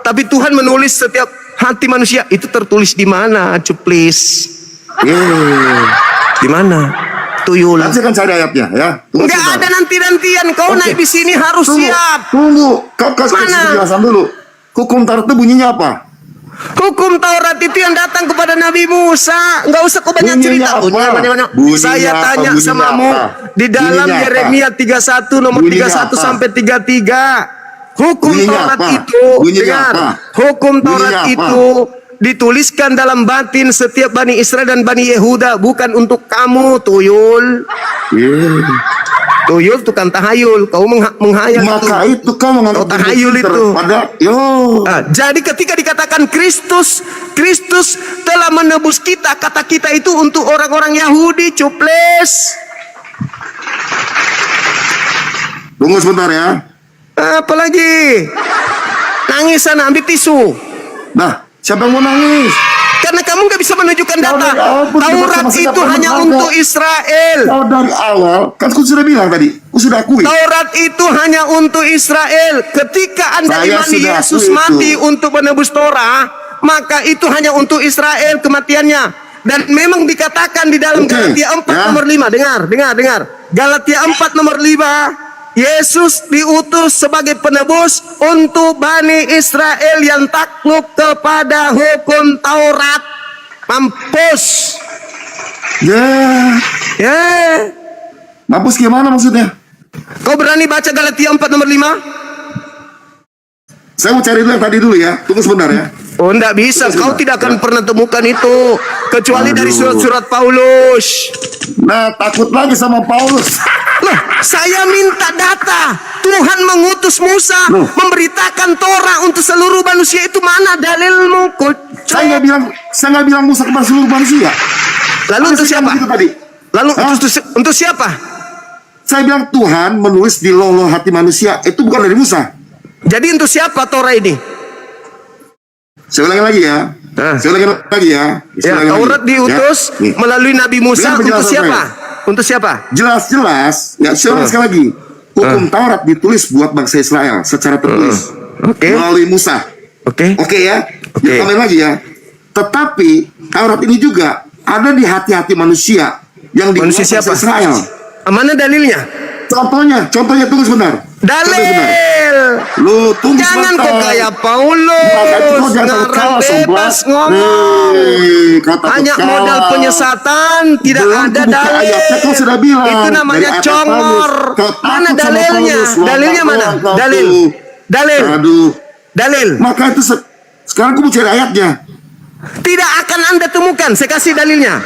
tapi Tuhan menulis setiap hati manusia. Itu tertulis di mana? Cuplis. Di mana? Tuyul. Nanti saya akan cari ayatnya ya. Tunggu Enggak sebentar. ada nanti-nantian. Kau Oke. naik di sini harus siap. Tunggu. Kau kasih Mana? penjelasan dulu. Hukum Taurat itu bunyinya apa? Hukum Taurat itu yang datang kepada Nabi Musa. Enggak usah kau banyak cerita. Bunyinya apa? Saya Bunyinya tanya apa? samamu Bunyinya di dalam apa? Yeremia 31 nomor Bunyinya 31 apa? sampai 33. Hukum Bunyinya Taurat apa? itu, Bunyinya dengar. apa? Hukum Taurat Bunyinya apa? itu dituliskan dalam batin setiap Bani Israel dan Bani Yehuda, bukan untuk kamu, tuyul. Tuyul tukang tahayul, kau menghayal Maka itu kau menganggap Kau tahayul diri itu. pada Jadi ketika dikatakan Kristus telah menebus kita, kata kita itu untuk orang-orang Yahudi, cuples. Tunggu sebentar ya. Apalagi nangis sana, ambil tisu. Nah, siapa yang mau nangis? Karena kamu nggak bisa menunjukkan data. dari awal pun tidak Taurat sama sekali itu pernah hanya ada. untuk Israel. Kau dari awal, kan aku sudah bilang tadi, aku sudah akui. Taurat itu hanya untuk Israel. Ketika Anda Saya imani sudah Yesus akui itu. mati untuk menebus Torah, maka itu hanya untuk Israel kematiannya. Dan memang dikatakan di dalam Oke, Galatia 4 ya. nomor 5. Dengar. Galatia 4 nomor 5. Yesus diutus sebagai penebus untuk Bani Israel yang takluk kepada hukum Taurat. Mampus. Ya. Mampus gimana maksudnya? Kau berani baca Galatia 4 nomor 5? Saya mau cari dulu yang tadi dulu ya. Tunggu sebentar ya. Oh, enggak bisa. Tunggu Kau sebentar. tidak akan Ya. pernah temukan itu kecuali dari Aduh. surat-surat Paulus. Nah, takut lagi sama Paulus. Loh, saya minta data. Tuhan mengutus Musa Loh. memberitakan Torah untuk seluruh manusia. Itu mana dalilmu? Saya nggak bilang Musa kepada seluruh manusia. Lalu Apa untuk saya siapa? bilang gitu tadi? Lalu Hah? untuk siapa? Saya bilang Tuhan menulis di loh hati manusia. Itu bukan dari Musa. Jadi untuk siapa Torah ini? Saya ulangi lagi ya. Ah. Saya ulangi lagi ya. Saya Ya, ulangi Taurat lagi. diutus Ya. Nih. melalui Nabi Musa Dengan untuk penjelasan siapa? saya. Untuk siapa? Jelas-jelas. Ya, saya ulangi sekali lagi. Hukum Taurat ditulis buat bangsa Israel secara tertulis. Oke. Melalui Musa. Oke. Oke ya. Oke. Ya, tambahin lagi ya. Tetapi Taurat ini juga ada di hati-hati manusia yang dibuat Manusia bangsa siapa? Israel. Mana dalilnya? Contohnya tunggu sebentar. Contoh sebentar. Dalil. Lu tunggu Jangan sebentar. kok kayak Maka itu Paulus kau jangan ngarang kalah, bebas sombong. ngomong. Kau takut Hanya kalah. modal penyesatan, tidak Belum ada kebuka dalil. ayatnya, kau sudah bilang. Itu namanya Dari ayat congor. Paulus. Kau takut Mana sama dalilnya? Paulus, lompat Dalilnya mana? doang kau Dalil. tuh. Dalil. Aduh. Dalil. Maka itu sekarang aku mau cari ayatnya. Tidak akan Anda temukan. Saya kasih dalilnya.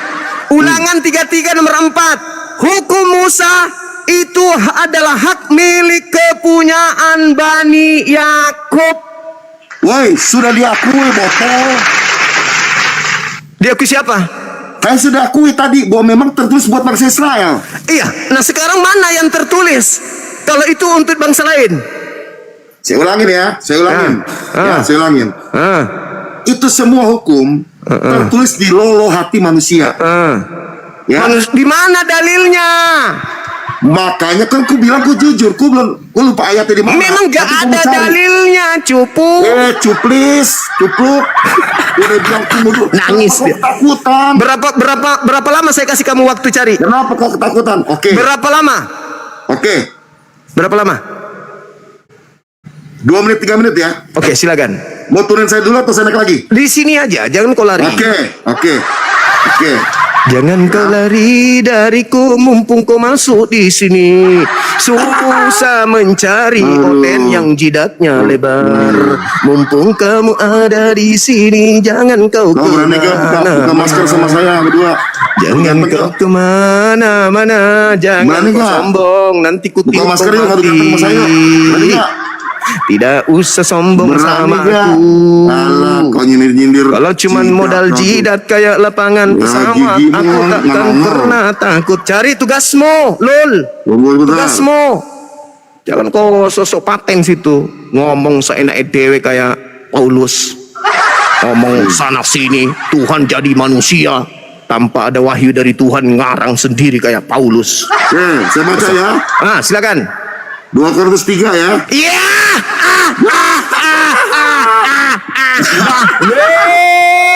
Ulangan 33 nomor 4. Hukum Musa itu adalah hak milik kepunyaan Bani Yakub. Woi, sudah diakui botol. Diakui siapa? Saya sudah akui tadi bahwa memang tertulis buat bangsa Israel. Iya. Nah sekarang mana yang tertulis? Kalau itu untuk bangsa lain. Saya ulangin ya, saya ulangin. Ya, saya ulangin. Ah, Itu semua hukum tertulis di loh hati manusia. Ya. Di mana dalilnya? Makanya kan ku bilang ku jujur, ku lupa ayatnya di mana. Memang gak Tapi ku ada mau cari. dalilnya, cupu. Cuplis, cupluk. Udah bilang ku mundur. Nangis Kenapa dia. kau ketakutan? Berapa lama saya kasih kamu waktu cari? Kenapa kau ketakutan? Oke. Berapa lama? Oke. Berapa lama? 2 menit, 3 menit ya. Oke, silakan. Mau turunin saya dulu atau saya naik lagi? Di sini aja, jangan kau lari. Oke. Jangan kau lari dariku, mumpung kau masuk di sini. Susah mencari oten yang jidatnya lebar. Mumpung kamu ada di sini, jangan kau Kau berani gak buka masker sama saya berdua? Jangan kau kemana-mana, jangan Berani kau nggak? sombong, nanti ku Buka masker yuk, mati. ngadu ganteng sama saya. Berani gak? Tidak usah sombong Berani sama gak? aku. Alah, kau nyindir-nyindir. Kalau cuman Jidat modal kau tuh. jidat kayak lapangan Ya, pesawat, gigimu aku nggak takkan mau. pernah takut. Cari tugasmu, Lul. Tunggu bentar. Tugasmu. Jangan kau sosok paten situ, ngomong seenak dewe kayak Paulus. Ngomong sana sini, Tuhan jadi manusia tanpa ada wahyu dari Tuhan, ngarang sendiri kayak Paulus. Oke, saya baca ya. Silakan. 2 Korintus 3 ya. Iya.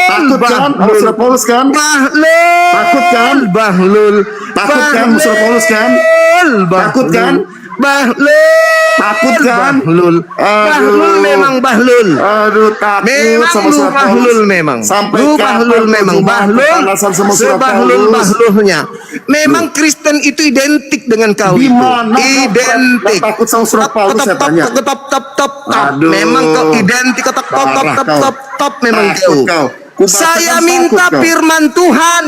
Takut kan? Harus surat Paulus kan? Bahlul. Takut kan? Bahlul. Takut kan? Surat Paulus kan? Takut kan? Bahlul. Takut kan? Bahlul. Bahlul memang Bahlul. Aduh, takut Memang sama lu surat Bahlul Paulus. memang. Sampai Lu kapan Bahlul kau memang. cuma Bahlul. kepanasan sama surat Sebahlul Paulus? Bahlulnya. Memang Kristen itu identik dengan kau Di itu. mana kau Identik. takut sama surat Paulus, saya tanya? Top. Aduh. Memang kau identik top. Parah kau. Memang Takut kau. kau. Kubacakan Saya takut minta kau. firman Tuhan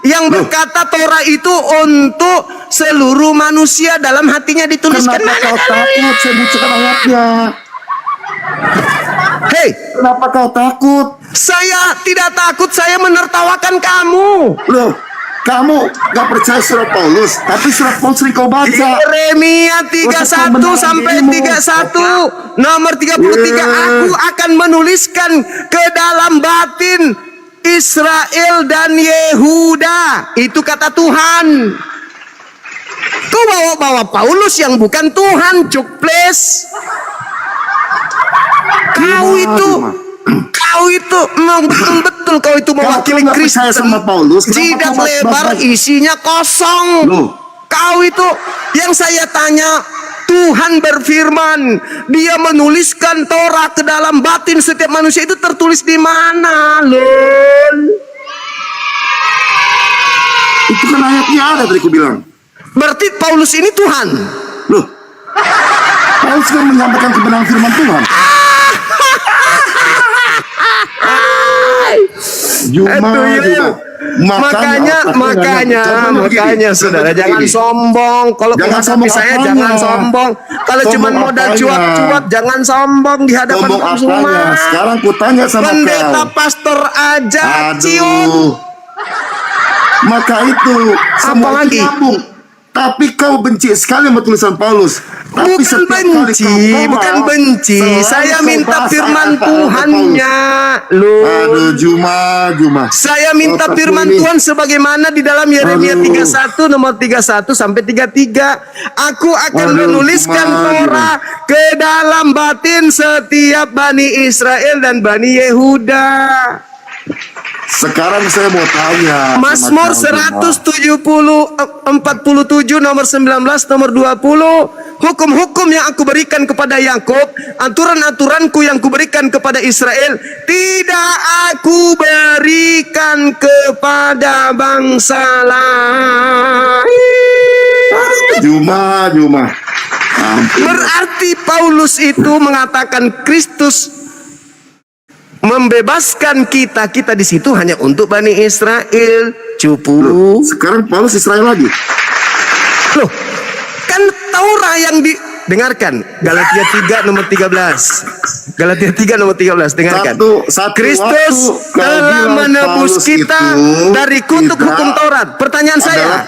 yang berkata Torah itu untuk seluruh manusia, dalam hatinya dituliskan. Kenapa Mana kau dalilnya? takut? Saya bacakan ayatnya. Hei, Kenapa kau takut? saya tidak takut, saya menertawakan kamu. Loh, kamu gak percaya surat Paulus, tapi surat Paulus sering kau baca. Yeremia 31 sampai 31 nomor 33, aku akan menuliskan ke dalam batin Israel dan Yehuda. Itu kata Tuhan. Kau bawa-bawa Paulus yang bukan Tuhan, cukples. Kau itu memang betul-betul kau itu mewakili nggak percaya Kristen. sama Paulus, kenapa Jidat kau lebar, bahas- isinya kosong. Loh. Kau itu yang saya tanya, Tuhan berfirman, Dia menuliskan Torah ke dalam batin setiap manusia, itu tertulis di mana, Lul? Itu kan ayatnya ada tadi aku bilang. Berarti Paulus ini Tuhan. Loh, Paulus kan menyampaikan kebenaran firman Tuhan. Makanya saudara jangan sombong. Kalau menghadapi saya jangan sombong. Kalau cuma modal cuap-cuap jangan sombong di hadapan semua. Sekarang kutanya sama pendeta pastor aja cium. Maka itu semua itu nyambung. Tapi kau benci sekali sama tulisan Paulus. Tapi bukan benci. Saya minta firman Tuhannya. Aduh, Juma. Saya minta firman Tuhan sebagaimana di dalam Yeremia 31 nomor 31 sampai 33. Aku akan menuliskan Torah ke dalam batin setiap Bani Israel dan Bani Yehuda. Sekarang saya mau tanya Mazmur 147 nomor 19 nomor 20. Hukum-hukum yang aku berikan kepada Yakub, aturan-aturanku yang kuberikan kepada Israel, tidak aku berikan kepada bangsa lain. Juma. Berarti Paulus itu mengatakan Kristus membebaskan kita di situ hanya untuk Bani Israel. Cupu. Sekarang Paulus Israel lagi. Loh, kan Taurat yang didengarkan. Galatia 3 nomor 13. Galatia 3 nomor 13 dengarkan. Kristus telah menebus kita dari kutuk hukum Taurat. Pertanyaan saya.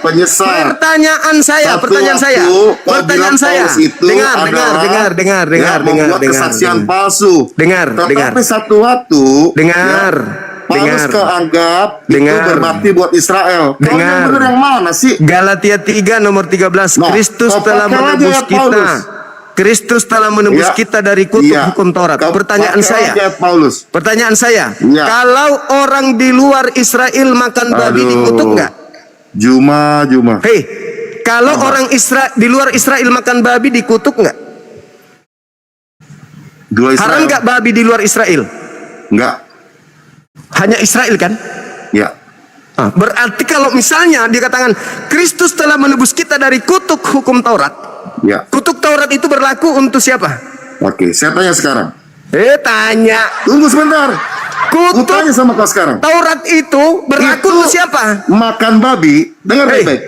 Dengar. Kesaksian palsu. Tetapi satu waktu Paulus keanggap itu berbakti buat Israel. Yang benar yang mana sih? Galatia 3 nomor 13. Kristus telah menebus kita. Kristus telah menebus kita dari kutuk hukum Taurat. Pertanyaan saya, kalau orang di luar Israel makan babi dikutuk nggak? Juma. Hei, kalau orang di luar Israel makan babi dikutuk nggak? Haram nggak babi di luar Israel? Nggak. Hanya Israel kan? Ya. Berarti kalau misalnya dikatakan Kristus telah menebus kita dari kutuk hukum Taurat, kutuk Taurat itu berlaku untuk siapa? Oke, saya tanya sekarang. Tanya. Tunggu sebentar. Kutuk tanya sama kau sekarang. Taurat itu berlaku untuk siapa? Makan babi. Dengar baik-baik.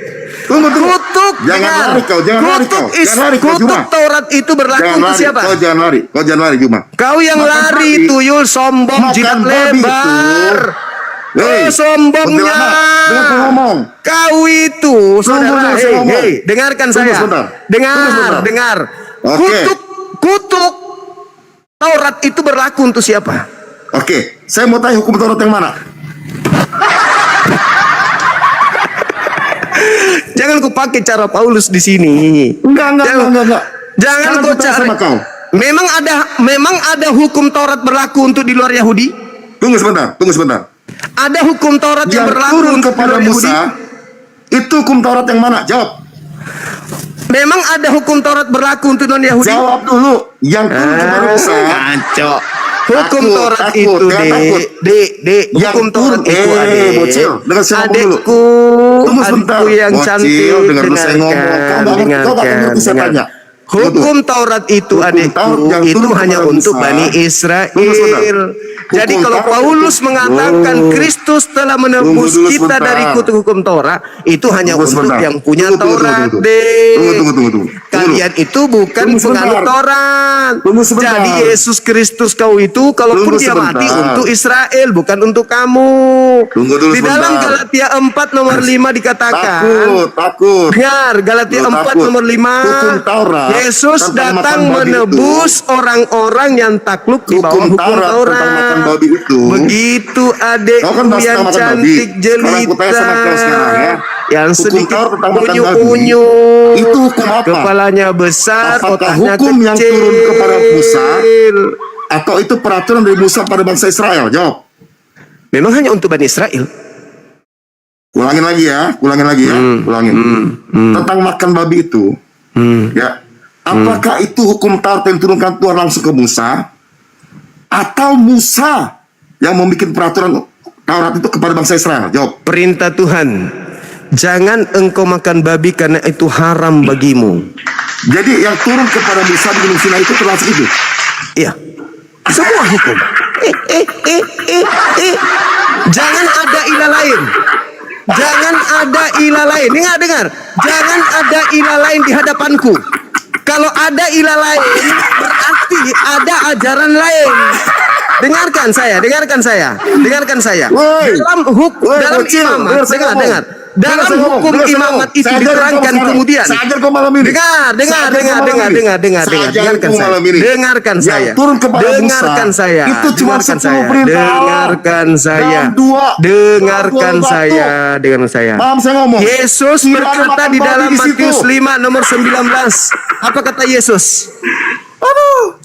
Tunggu. Kutuk. Jangan lari kau. Kutuk Taurat itu berlaku untuk siapa? Kau jangan lari, Juma. Kau yang lari, tuyul, sombong, jidat lebar. Sombongnya. Kau itu, saudara. Dengarkan saya. Dengar. Kutuk Taurat itu berlaku untuk siapa? Oke, saya mau tanya hukum Taurat yang mana? Jangan kau pakai cara Paulus di sini. Enggak. Jangan kau cara. Memang ada hukum Taurat berlaku untuk di luar Yahudi? Tunggu sebentar. Ada hukum Taurat yang berlaku untuk kepada Musa. Itu hukum Taurat yang mana? Jawab. Memang ada hukum Taurat berlaku untuk non Yahudi? Jawab dulu. Yang turun kepada Musa. Ngaco. Hukum Taurat itu, hukum Taurat itu, adikku yang cantik, dengarkan. Hukum Taurat itu, adikku, itu hanya untuk Bani Israel. Jadi kalau Paulus mengatakan Kristus telah menebus kita dari kutuk hukum Taurat, itu hanya untuk yang punya Taurat. Tunggu. Kalian itu bukan penganut Taurat. Jadi Yesus Kristus kau itu, kalaupun dia mati untuk Israel, bukan untuk kamu. Di dalam Galatia 4 nomor 5 dikatakan. Takut. Dengar, Galatia 4 nomor 5. Yesus datang menebus orang-orang yang takluk di bawah hukum Taurat. Begitu adekku yang cantik jelita, yang sedikit unyu-unyu, itu hukum apa? Kepalanya besar, apakah otaknya hukum kecil, yang turun kepada Musa, atau itu peraturan dari Musa pada bangsa Israel? Jawab. Memang hanya untuk Bani Israel. Ulangin lagi ya. Tentang makan babi itu, ya. Apakah itu hukum Taurat yang turunkan Tuhan langsung ke Musa, atau Musa yang membuat peraturan Taurat itu kepada bangsa Israel? Jawab. Perintah Tuhan, jangan engkau makan babi karena itu haram bagimu. Jadi yang turun kepada Musa di Gunung Sinai itu termasuk itu? Iya. Semua hukum. Jangan ada ilah lain. Jangan ada ilah lain. Dengar. Jangan ada ilah lain di hadapanku. Kalau ada ilah lain, berarti ada ajaran lain. Dengarkan saya. Woi. Dalam imamat, dengar. Dalam hukum imamat itu diterangkan kemudian. Saya ajar kau malam ini. Dengarkan saya. Turun kepada Dengarkan Musa. saya. Itu cuma 10 perintah. Dengarkan saya. Paham saya ngomong? Yesus Tidak berkata ada di dalam makan babi di Matius situ. 5 nomor 19. Apa kata Yesus?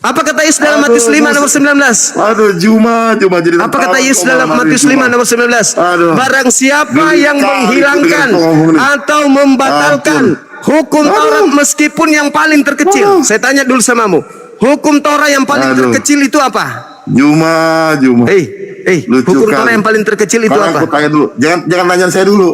Apa kata Yesus dalam Matius 5 nomor 19? Aduh, Juma jadi. Apa kata Yesus dalam Matius 5 nomor 19? Aduh. Barang siapa Geli yang kali menghilangkan itu dengan ngomong ini. atau membatalkan hukum Taurat meskipun yang paling terkecil. Saya tanya dulu samamu. Hukum Taurat yang paling terkecil itu apa? Juma. Lucu Hukum kali. Taurat yang paling terkecil itu Sekarang apa? aku tanya dulu. Jangan tanya saya dulu.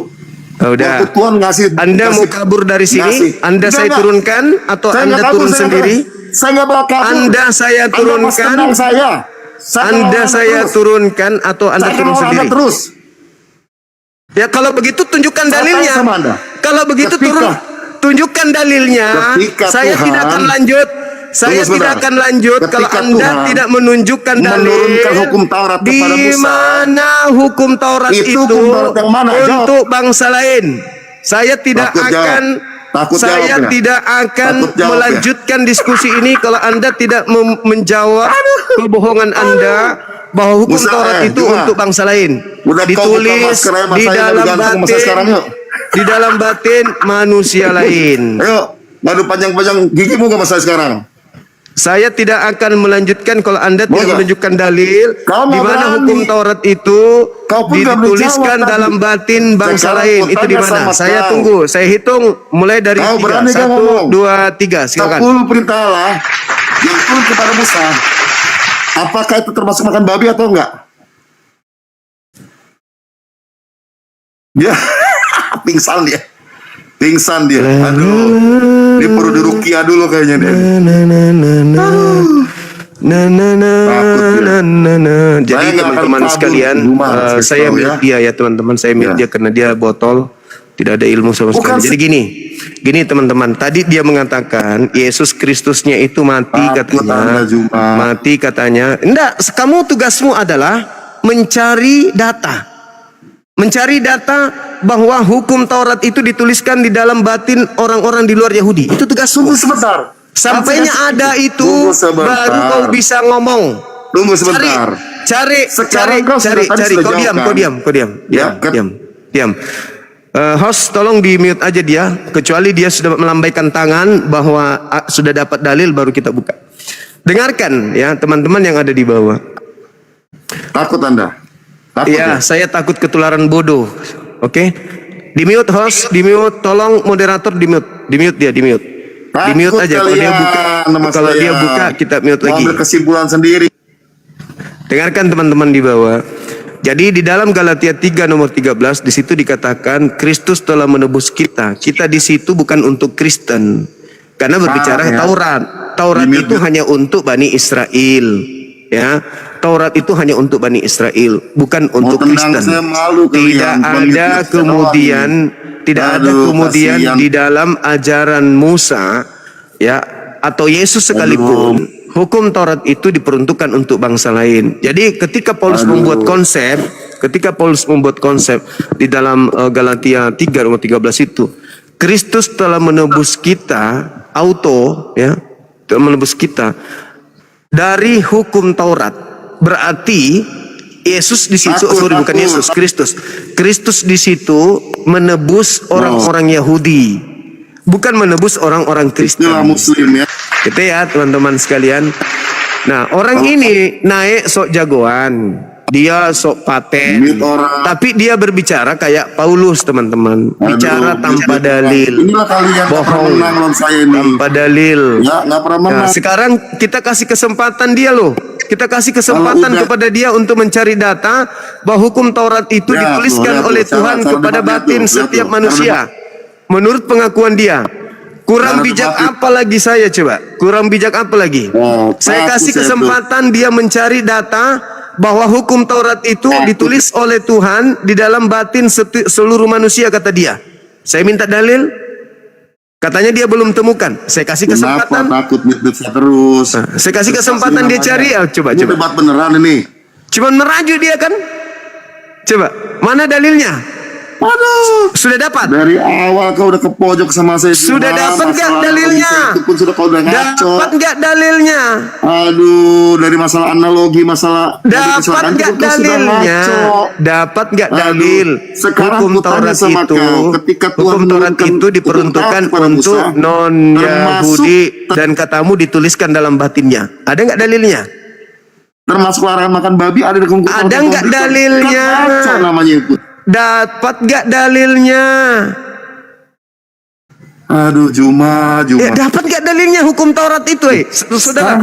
Oh, udah. Waktu Tuhan ngasih. Anda mau kabur dari sini? ngasih. Anda saya Enggak. turunkan atau Saya Anda nggak kabur, turun saya sendiri? Saya nggak bakal kabur. Anda saya Anda turunkan. pas tendang saya. Anda saya turunkan atau Anda turun sendiri? Terus. Ya kalau begitu tunjukkan Saya dalilnya. tanya sama Anda. Kalau begitu tunjukkan dalilnya. Ketika Saya Tuhan- tidak akan lanjut. Saya Tunggu tidak sebentar. akan lanjut Ketika kalau Anda Tuhan tidak menunjukkan dalil. menurunkan hukum Taurat kepada Di Musa. mana hukum Taurat Itu itu hukum Taurat yang mana? Jawab. untuk bangsa lain? Saya tidak Takut jawab. akan Takut saya jawab ya? tidak akan Takut jawab ya? melanjutkan diskusi ini kalau Anda tidak menjawab kebohongan Anda bahwa hukum Musa, Taurat itu Juma. untuk bangsa lain. Udah kau buka Ditulis masker ya, Mas, di saya dalam gantung sama saya sekarang, batin, yuk. di dalam batin manusia lain. Ayo, ngadu panjang-panjang gigimu nggak mas saya sekarang? Saya tidak akan melanjutkan kalau Anda Boleh. tidak menunjukkan dalil Kau di nggak mana berani. hukum Taurat itu Kau pun nggak boleh dituliskan jawab dalam tadi. batin bangsa Sekarang lain. aku Itu di tanya mana? sama Saya kau. tunggu. Saya hitung mulai dari Kau 3. berani nggak 1, ngomong? 2, 3. Silakan. 10 perintah Allah yang turun kepada Musa. Apakah itu termasuk makan babi atau enggak? Ya, pingsan dia. Aduh, dia perlu dirukia dulu kayaknya dia. Jadi Saya nggak akan teman-teman kabur. sekalian, Cuma, saya tahu mute dia ya teman-teman. Saya mute Ya. dia karena dia botol, tidak ada ilmu sama Bukan sekali. Jadi gini teman-teman. Tadi dia mengatakan Yesus Kristusnya itu mati Takut Anda, katanya. Juma. Mati katanya. Enggak, kamu tugasmu adalah mencari data. Mencari data bahwa hukum Taurat itu dituliskan di dalam batin orang-orang di luar Yahudi. Itu tugasmu. Tunggu sebentar. Sampainya ada itu, Tunggu sebentar. baru kau bisa ngomong. Tunggu sebentar. Cari. Sekarang kau sudah tadi sudah Kau diam, jawab, kau diam. Ya, kan? Diam. Host, tolong di mute aja dia. Kecuali dia sudah melambaikan tangan bahwa sudah dapat dalil, baru kita buka. Dengarkan ya teman-teman yang ada di bawah. Takut Anda? Takut Iya, ya? saya takut ketularan bodoh. Oke? Di mute host, di mute. Tolong moderator di mute. Di mute dia, di mute. Di mute Takut aja. Kalau dia kalian buka, sama kalau saya. dia buka kita mute Mau lagi. ambil kesimpulan sendiri. Dengarkan teman-teman di bawah. Jadi di dalam Galatia 3 nomor 13 di situ dikatakan Kristus telah menebus kita. Kita di situ bukan untuk Kristen. Karena berbicara ya. Taurat. Taurat Limit itu ya. hanya untuk Bani Israel. Ya. Taurat itu hanya untuk Bani Israel, bukan untuk tendang Kristen. saya malu Tidak kalian. ada Bang, kemudian tidak ada Aduh, kemudian kasihan. di dalam ajaran Musa ya atau Yesus sekalipun hukum Taurat itu diperuntukkan untuk bangsa lain. Jadi ketika Paulus membuat konsep di dalam Galatia 3 nomor 13 itu, Kristus telah menebus kita telah menebus kita dari hukum Taurat. Berarti Yesus di situ, bukan Yesus, Kristus di situ menebus orang-orang Yahudi, bukan menebus orang-orang Kristen. Istilah Muslim ya. Gitu ya teman-teman sekalian. Nah orang ini naik sok jagoan, dia sok paten, Ini orang. tapi dia berbicara kayak Paulus teman-teman, bicara Aduh, tanpa dalil, Inilah kalian nggak pernah bohong, menang lawan saya ini. tanpa dalil. Ya, nggak pernah Nah, menang. sekarang kita kasih kesempatan dia loh. Kita kasih kesempatan Kalau udah- kepada dia untuk mencari data bahwa hukum Taurat itu Ya, dituliskan tuh, oleh cara- Tuhan cara kepada debatnya batin tuh, setiap lihat tuh, manusia. Menurut pengakuan dia. Kurang Cara bijak debatnya. apa lagi saya coba? Kurang bijak apa lagi? Oh, Saya takut kasih saya kesempatan dia mencari data bahwa hukum Taurat itu ditulis oleh Tuhan di dalam batin seluruh manusia, kata dia. Saya minta dalil, katanya dia belum temukan. Saya kasih kesempatan. Kenapa takut saya terus? Saya kasih kesempatan dia cari. Coba. Ini debat beneran ini. Cuman merajuk dia kan. Coba, mana dalilnya? Aduh, Sudah dapat? dari awal kau udah ke pojok sama saya. Sudah dapat nggak dalilnya? Itu pun sudah kau udah ngaco. Dapat nggak dalilnya? Aduh, dari masalah analogi, masalah Dapat nggak dalilnya? Dapat nggak dalil? Sekarang Hukum Taurat itu, hukum Taurat itu diperuntukkan untuk non Yahudi dan katamu dituliskan dalam batinnya. Ada nggak dalilnya? Termasuk larangan makan babi ada di hukum. Ada nggak dalilnya? Kan namanya itu. Dapat nggak dalilnya? Aduh, Juma. Ya, dapat nggak dalilnya hukum Taurat itu, saudara?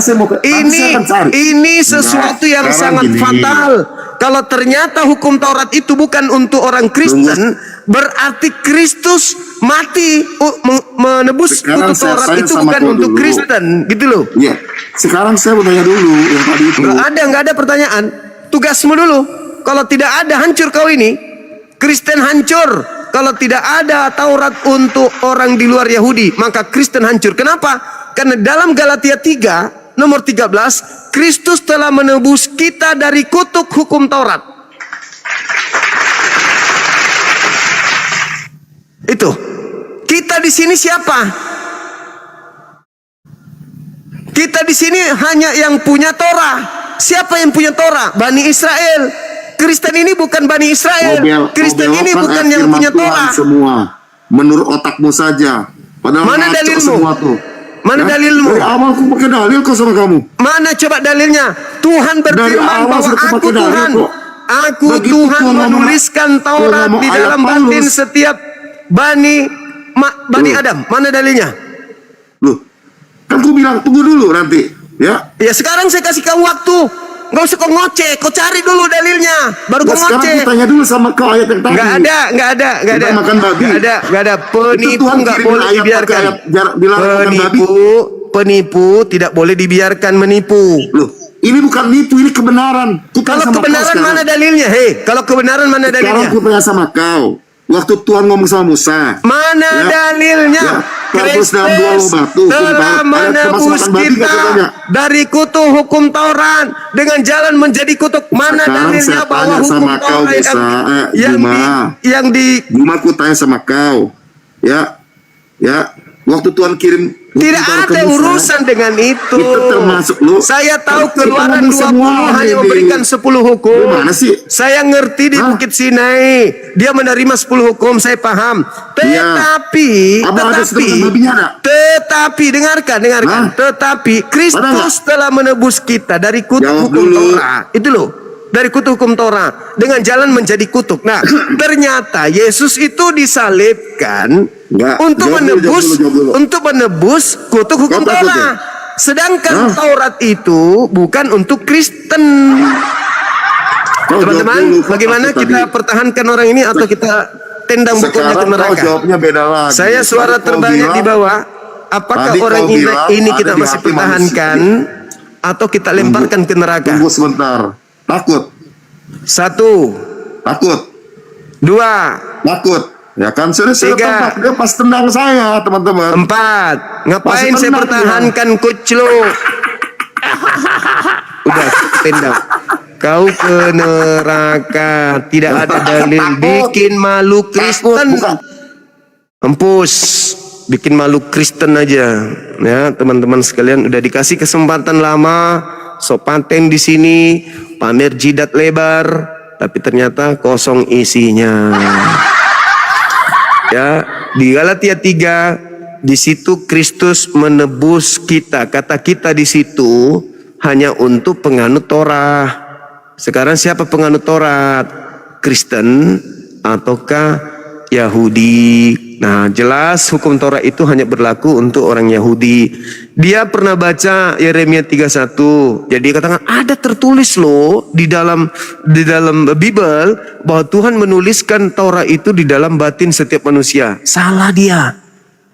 Ini sesuatu yang sangat fatal. Kalau ternyata hukum Taurat itu bukan untuk orang Kristen, berarti Kristus mati menebus hukum Taurat itu bukan untuk Kristen, gitu loh. Iya. Sekarang saya mau tanya dulu yang tadi itu. Nggak ada pertanyaan. Tugasmu dulu. Kalau tidak ada, hancur kau ini. Kristen hancur. Kalau tidak ada Taurat untuk orang di luar Yahudi, maka Kristen hancur. Kenapa? Karena dalam Galatia 3 nomor 13, Kristus telah menebus kita dari kutuk hukum Taurat. Itu. Kita di sini siapa? Kita di sini hanya yang punya Torah. Siapa yang punya Torah? Bani Israel. Kristen ini bukan Bani Israel. Kristen ini bukan yang punya Torah. Semua menurut otakmu saja. Padahal mana dalilmu? Mana dalilmu? Dari awal aku pakai dalil kok sama kamu. Mana coba dalilnya? Tuhan berfirman bahwa aku Tuhan. Aku Tuhan menuliskan Taurat di dalam batin setiap Bani Adam. Mana dalilnya? Loh, kan aku bilang tunggu dulu nanti, ya. Ya sekarang saya kasih kamu waktu. Nggak usah kau ngoceh, kau cari dulu dalilnya, baru kau ngoceh. Sekarang aku tanya dulu sama kau ayat yang tadi. Nggak ada. Makan babi. Nggak ada. Penipu nggak boleh dibiarkan. Penipu tidak boleh dibiarkan menipu. Loh, ini bukan nipu, ini kebenaran. Kalau kebenaran mana dalilnya? Kalau kebenaran mana dalilnya? Sekarang aku tanya sama kau. Waktu Tuhan ngomong sama Musa, mana dalilnya? Kristus telah menebus kita dari kutuk hukum Taurat dengan jalan menjadi kutuk. Mana dalilnya bahwa hukum Taurat yang di Juma aku tanya sama kau, ya, waktu Tuhan kirim tidak ada urusan dengan itu. Termasuk lu. Saya tahu Keluaran 20 hanya memberikan 10 hukum. Gimana sih? Saya ngerti di Bukit Sinai dia menerima 10 hukum, saya paham. Tetapi dengarkan. Tetapi Kristus telah menebus kita dari kutuk hukum Taurat. Itu loh. Dari kutuk hukum Taurat dengan jalan menjadi kutuk. Nah, ternyata Yesus itu disalibkan untuk menebus kutuk hukum Taurat. Sedangkan Taurat itu bukan untuk Kristen. Teman-teman, bagaimana kita pertahankan orang ini atau kita tendang bukunya ke neraka? Saya suara terbanyak di bawah. Apakah orang ini kita masih pertahankan atau kita lemparkan ke neraka? Tunggu sebentar. Takut. 1. Takut. 2. Takut. Ya kan sudah 3. Dia pas tendang saya, teman-teman. 4. Ngapain saya pertahankan coach lo? Udah tendang. Kau ke neraka. Tidak ada dalil. Bikin malu Kristen. Empus. Bikin malu Kristen aja. Ya teman-teman sekalian, udah dikasih kesempatan lama. So paten di sini, pamer jidat lebar, tapi ternyata kosong isinya. Ya, di Galatia 3 di situ Kristus menebus kita. Kata kita di situ hanya untuk penganut Torah. Sekarang siapa penganut Torah? Kristen ataukah Yahudi? Nah, jelas hukum Torah itu hanya berlaku untuk orang Yahudi. Dia pernah baca Yeremia 31. Jadi katakan ada tertulis loh di dalam Bible bahwa Tuhan menuliskan Torah itu di dalam batin setiap manusia. Salah dia.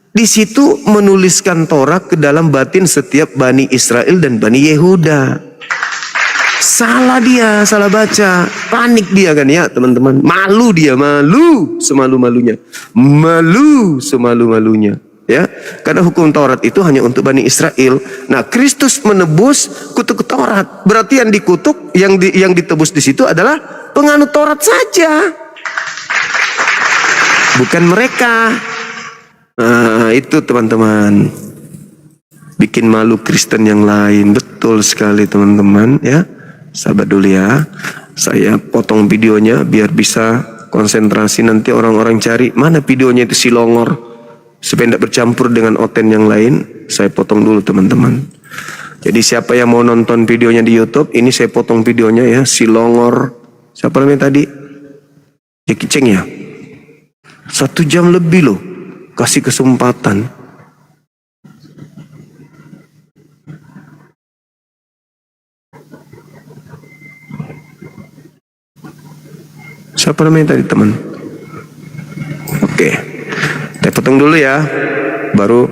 Di situ menuliskan Torah ke dalam batin setiap Bani Israel dan Bani Yehuda. Salah dia, salah baca. Panik dia kan ya teman-teman. Malu dia, malu semalu-malunya. Malu semalu-malunya. Ya, karena hukum Taurat itu hanya untuk Bani Israel. Nah, Kristus menebus kutuk Taurat. Berarti yang dikutuk, yang ditebus di situ adalah penganut Taurat saja. Bukan mereka. Nah, itu teman-teman. Bikin malu Kristen yang lain. Betul sekali teman-teman ya. Sahabat dulu ya. Saya potong videonya biar bisa konsentrasi, nanti orang-orang cari mana videonya itu si Longor. Supaya tidak bercampur dengan oten yang lain. Saya potong dulu teman-teman. Jadi siapa yang mau nonton videonya di YouTube, ini saya potong videonya ya. Si Longor. Siapa namanya tadi? Jeki Ceng ya. 1 jam lebih loh. Kasih kesempatan. Siapa namanya tadi teman? Oke, saya potong dulu ya. Baru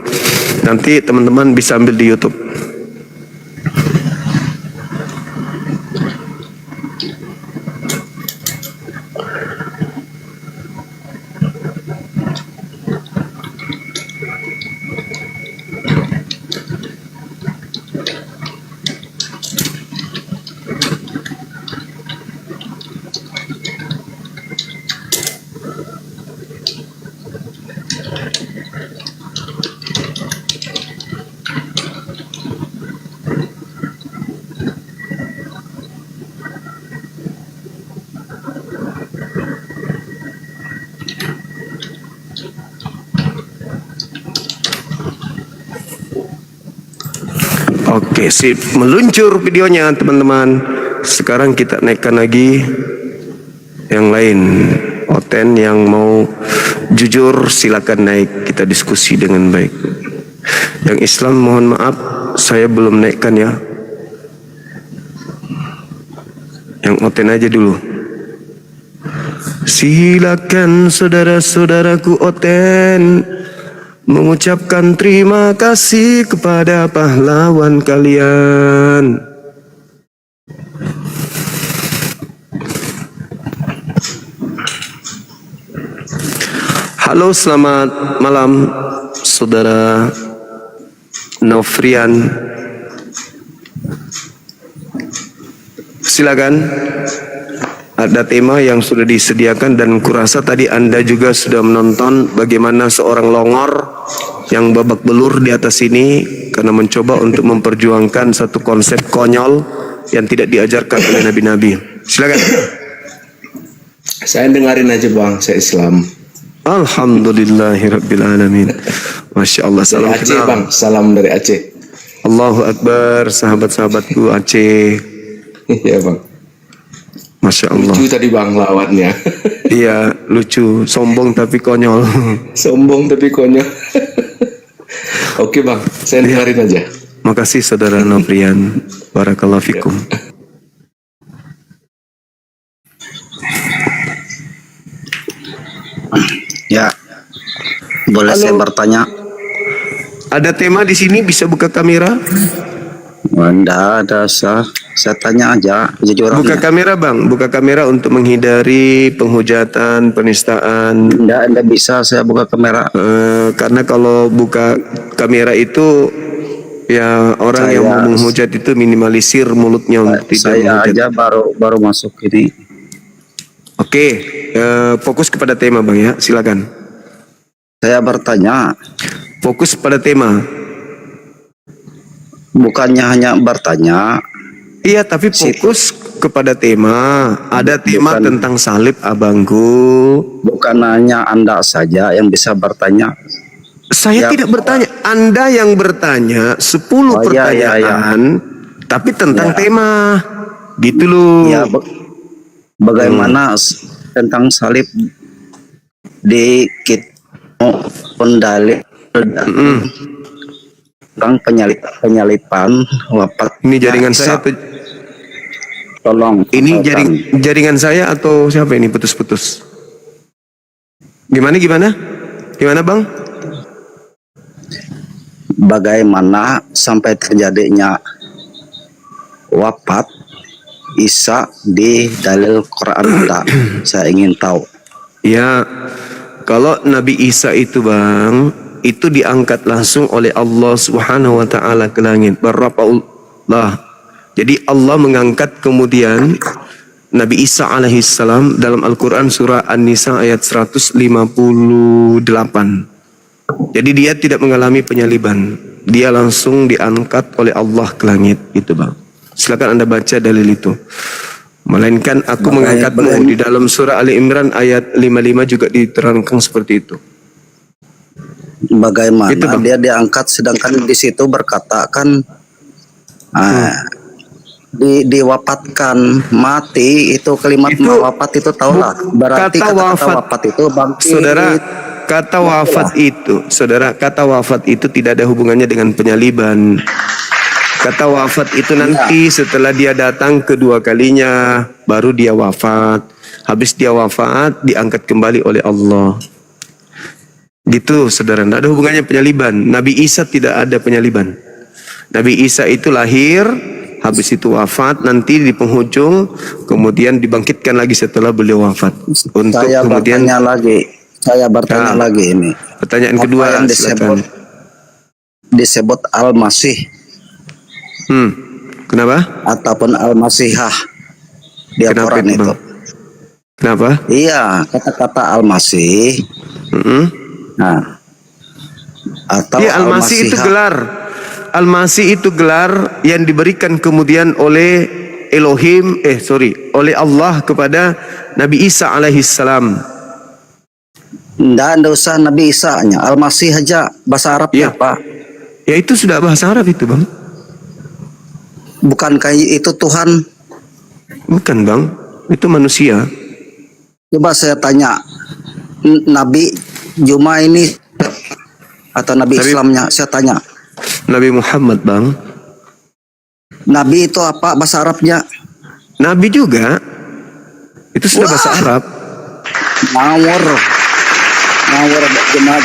nanti teman-teman bisa ambil di YouTube. Oke, sip. Meluncur videonya teman-teman. Sekarang kita naikkan lagi yang lain. Oten yang mau jujur silakan naik, kita diskusi dengan baik. Yang Islam mohon maaf, saya belum naikkan ya. Yang Oten aja dulu. Silakan saudara-saudaraku Oten mengucapkan terima kasih kepada pahlawan kalian. Halo, selamat malam saudara Novrian. Silakan. Ada tema yang sudah disediakan dan kurasa tadi Anda juga sudah menonton bagaimana seorang Longor yang babak belur di atas ini karena mencoba untuk memperjuangkan satu konsep konyol yang tidak diajarkan oleh nabi-nabi. Silakan. Saya dengarin aja bang, saya Islam. Alhamdulillahirrabbilalamin. Masya Allah. Salam dari Aceh kenal. bang, salam dari Aceh. Allahu Akbar, sahabat-sahabatku Aceh. Iya bang. Masya Allah. Lucu tadi bang lawannya. Iya, lucu, sombong tapi konyol. Sombong tapi konyol. Oke bang, saya dengerin aja. Makasih saudara Novrian. Barakallahu fikum. Ya, boleh Halo. saya bertanya? Ada tema di sini, bisa buka kamera? Enggak ada, saya tanya aja. Jadi Buka orangnya. kamera bang, buka kamera untuk menghindari penghujatan, penistaan. Enggak bisa saya buka kamera. Karena kalau buka kamera itu ya orang yang mau menghujat itu minimalisir mulutnya untuk tidak Saya menghujat. aja baru masuk ini. Oke, fokus kepada tema bang ya, silakan. Saya bertanya, Fokus pada tema. bukannya hanya bertanya. Iya, tapi fokus kepada tema. Ada tema Bukan. tentang salib abangku. Bukan hanya Anda saja yang bisa bertanya. Saya Ya. tidak bertanya. Anda yang bertanya 10 Oh, iya, pertanyaan, tapi tentang Ya. tema. Gitu loh. Ya, bagaimana tentang salib di pendalil tentang penyalipan wafat. Ini jaringan saya atau Tolong. ini sampaikan. jaringan saya atau siapa ini putus-putus? Gimana bang? Bagaimana sampai terjadinya wafat Isa di dalil Quran ada? Saya ingin tahu. Ya, kalau Nabi Isa itu bang, itu diangkat langsung oleh Allah Subhanahu wa taala ke langit. Barrafa'ullah. Jadi Allah mengangkat kemudian Nabi Isa alaihissalam dalam Al-Quran surah An-Nisa ayat 158. Jadi dia tidak mengalami penyaliban. Dia langsung diangkat oleh Allah ke langit. Itu bang. Silakan Anda baca dalil itu. Melainkan aku mengangkatmu di dalam surah Ali Imran ayat 55 juga diterangkan seperti itu. Bagaimana Itu, Bang. dia diangkat sedangkan di situ berkata kan diwafatkan, mati, itu kalimat Itu wafat itu tahulah. Berarti kata kata-kata wafat. wafat itu bangkit. Saudara, kata wafat itu, saudara, kata wafat itu tidak ada hubungannya dengan penyaliban. Kata wafat itu nanti setelah dia datang kedua kalinya, baru dia wafat. Habis dia wafat, diangkat kembali oleh Allah. Gitu, saudara. Tidak ada hubungannya penyaliban. Nabi Isa tidak ada penyaliban. Nabi Isa itu lahir, habis itu wafat, nanti di penghujung, kemudian dibangkitkan lagi setelah beliau wafat. Untuk Saya kemudian bertanya lagi ini. pertanyaan Apa kedua, yang silakan. disebut Al-Masih Kenapa? ataupun Al-Masihah di Kenapa Al-Quran itu, itu? Bang? Kenapa? Iya, kata-kata Al-Masih. Nah, atau Iya, Al-Masih itu Al-Masihah. gelar. Al-Masih itu gelar yang diberikan kemudian oleh oleh Allah kepada Nabi Isa alaihissalam. Nggak usah Nabi Isa-nya, Al-Masih aja bahasa Arabnya Iya. Pak. Ya itu sudah bahasa Arab itu, Bang. Bukankah itu Tuhan? Bukan, Bang. Itu manusia. Coba saya tanya, Nabi Juma ini atau Nabi Islamnya, saya tanya. Nabi Muhammad, Bang. Nabi itu apa bahasa Arabnya? Nabi juga. Itu sudah bahasa Arab. Ngawur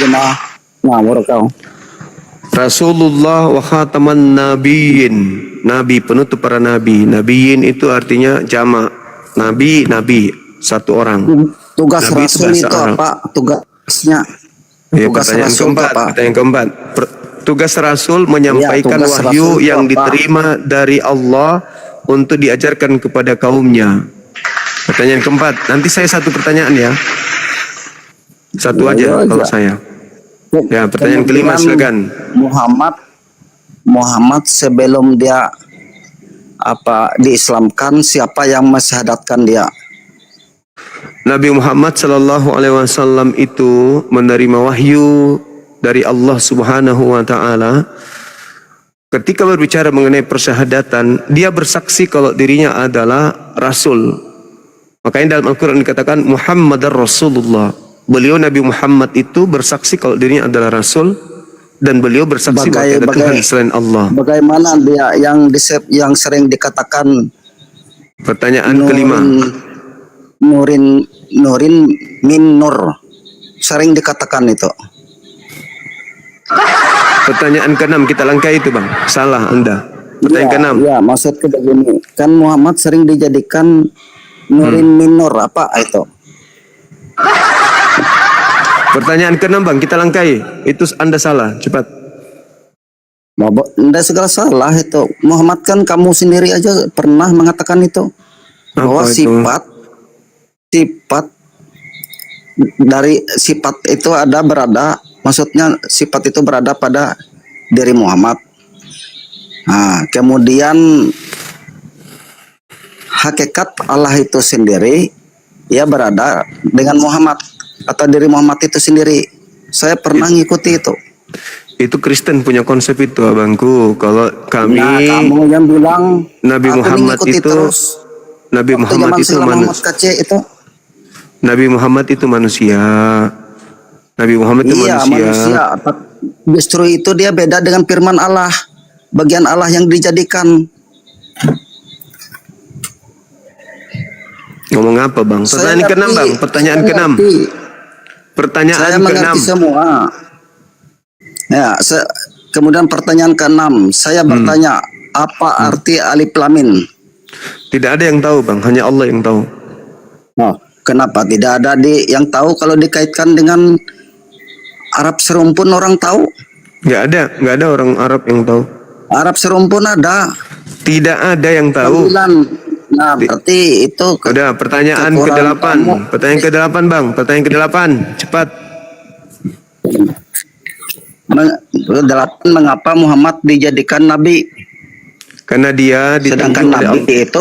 jemaah ngawur kau. Rasulullah wa khataman nabiyyin. Nabi, penutup para nabi. Nabiyyin itu artinya jamak. Nabi, satu orang. Tugas Nabi Rasul bahasa itu Arab. apa? Tugasnya. Ya, Tugas pertanyaan Rasul keempat. itu apa? Pertanyaan keempat. Tugas Rasul menyampaikan tugas wahyu Rasul itu yang apa? diterima dari Allah untuk diajarkan kepada kaumnya. Pertanyaan keempat. Nanti saya satu pertanyaan ya. Satu aja kalau saya. Ya, pertanyaan kelima silakan. Muhammad sebelum dia diislamkan, siapa yang mensyahadatkan dia? Nabi Muhammad sallallahu alaihi wasallam itu menerima wahyu dari Allah Subhanahu wa taala. Ketika berbicara mengenai persyahadatan, dia bersaksi kalau dirinya adalah rasul. Makanya dalam Al-Qur'an dikatakan Muhammadar Rasulullah. Beliau Nabi Muhammad itu bersaksi kalau dirinya adalah rasul dan beliau bersaksi bahwa tidak ada Tuhan selain Allah. Bagaimana dia yang sering dikatakan Pertanyaan kelima. Nurin min nur, sering dikatakan itu. Pertanyaan keenam kita langkai itu, Bang. Salah Anda. Pertanyaan keenam. Ya, maksudku begini. Kan Muhammad sering dijadikan nurin min nur, apa itu? Pertanyaan keenam, Bang, kita langkai. Itu Anda salah. Cepat. Tidak segala salah itu. Muhammad kan kamu sendiri aja pernah mengatakan itu. Bahwa Apa itu? sifat dari sifat itu berada, maksudnya sifat itu berada pada diri Muhammad. Nah, kemudian hakikat Allah itu sendiri ya berada dengan Muhammad atau diri Muhammad itu sendiri. Saya pernah ngikuti itu. Itu Kristen punya konsep itu, abangku. Kalau kami kamu yang bilang Nabi aku Muhammad ngikuti itu terus. Nabi Waktu Muhammad zaman itu Muhammad manusia. KC itu. Nabi Muhammad itu manusia. Nabi Muhammad itu Iya, manusia. Justru itu dia beda dengan firman Allah. Bagian Allah yang dijadikan. Ngomong apa, Bang? Pertanyaan keenam, Bang. Pertanyaan keenam. Pertanyaan Saya keenam. mengerti semua. Ya, kemudian pertanyaan keenam. Saya bertanya, apa arti alif lam mim? Tidak ada yang tahu, Bang. Hanya Allah yang tahu. Oh, kenapa tidak ada yang tahu kalau dikaitkan dengan Arab serumpun orang tahu? Nggak ada orang Arab yang tahu. Arab serumpun ada. Tidak ada yang tahu. 9. Nah, berarti itu Udah, pertanyaan ke-8. Pertanyaan ke-8, Bang. Pertanyaan ke-8. Cepat. 8, mengapa Muhammad dijadikan nabi? Karena dia Sedangkan ditunjuk oleh nabi Allah. itu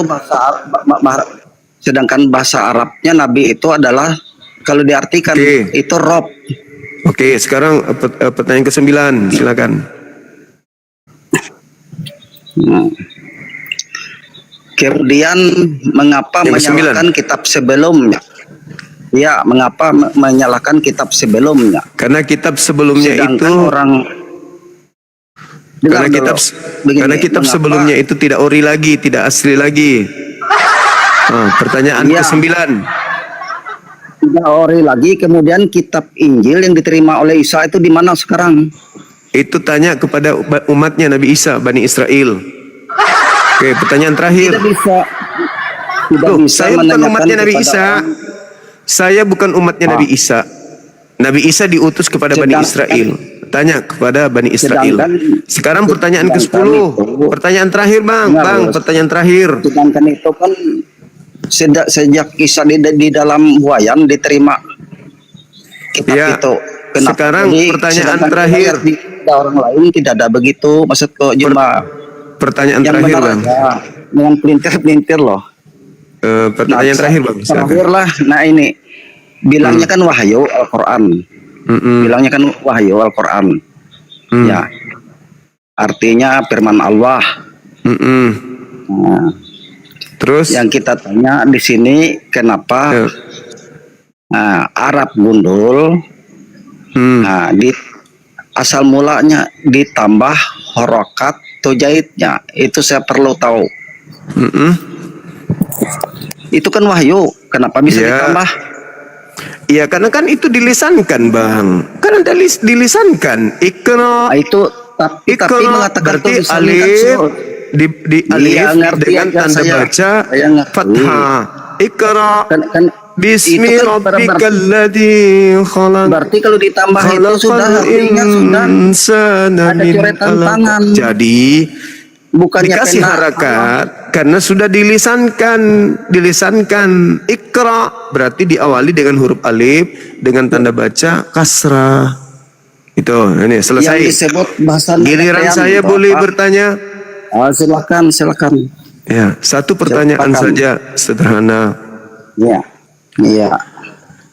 sedangkan bahasa Arabnya nabi itu adalah kalau diartikan Oke. itu rob. Oke, sekarang pertanyaan ke-9. Silakan. Hmm. Kemudian mengapa Yang ke-9. menyalahkan kitab sebelumnya? Ya, mengapa menyalahkan kitab sebelumnya? Karena kitab sebelumnya Sedangkan itu orang karena Dengar kitab dulu. Begini, karena kitab mengapa- sebelumnya itu tidak ori lagi, tidak asli lagi. Pertanyaan Iya. ke-9. tidak ori lagi, kemudian kitab Injil yang diterima oleh Isa itu di mana sekarang? Itu tanya kepada umatnya Nabi Isa, Bani Israel. Oke, pertanyaan terakhir. Tidak bisa Loh, bisa saya bukan menanyakan umatnya Nabi kepada Isa. orang. Saya bukan umatnya Nabi Isa. Nabi Isa diutus kepada Bani Israel. Tanya kepada Bani Israel. Sekarang pertanyaan ke-10. Pertanyaan terakhir, Bang. Dengar, Bang, Bos. pertanyaan terakhir. Sedangkan itu kan sejak Isa di dalam buayan diterima kitab Ya. itu. Sekarang pertanyaan sedangkan terakhir. di orang lain tidak ada begitu, maksudku cuma Pertanyaan yang terakhir, benar Bang. aja, dengan pelintir-pelintir loh. Pertanyaan terakhir, Bang. Silakan. Terakhir lah, nah ini bilangnya kan wahyu Al-Quran, bilangnya kan wahyu Al-Quran, ya artinya firman Allah. Nah, Terus? yang kita tanya di sini kenapa Arab gundul, nah di asal mulanya ditambah horokat tujaitnya, itu saya perlu tahu. Itu kan wahyu, kenapa bisa Ya. ditambah? Iya, karena kan itu dilisankan, Bang. Kan ada dilisankan. Ikra. Nah, itu tapi Ikra mengatakan berarti tulisannya kan alif surut. di alif Iya, ngerti dengan aja tanda saya. baca Saya ngerti. fathah. Ikra kan bismi itu kan rabbikal ladzi khalaq. berarti kalau ditambah itu sudah artinya sudah ada coretan tangan. Jadi Bukannya dikasih pena harakat karena sudah dilisankan ikra berarti diawali dengan huruf alif dengan tanda baca kasrah. Itu ini yang selesai. disebut bahasa Giliran netean, saya Bapak. boleh bertanya. Silakan. Ya, satu pertanyaan Silakan. saja sederhana. Iya,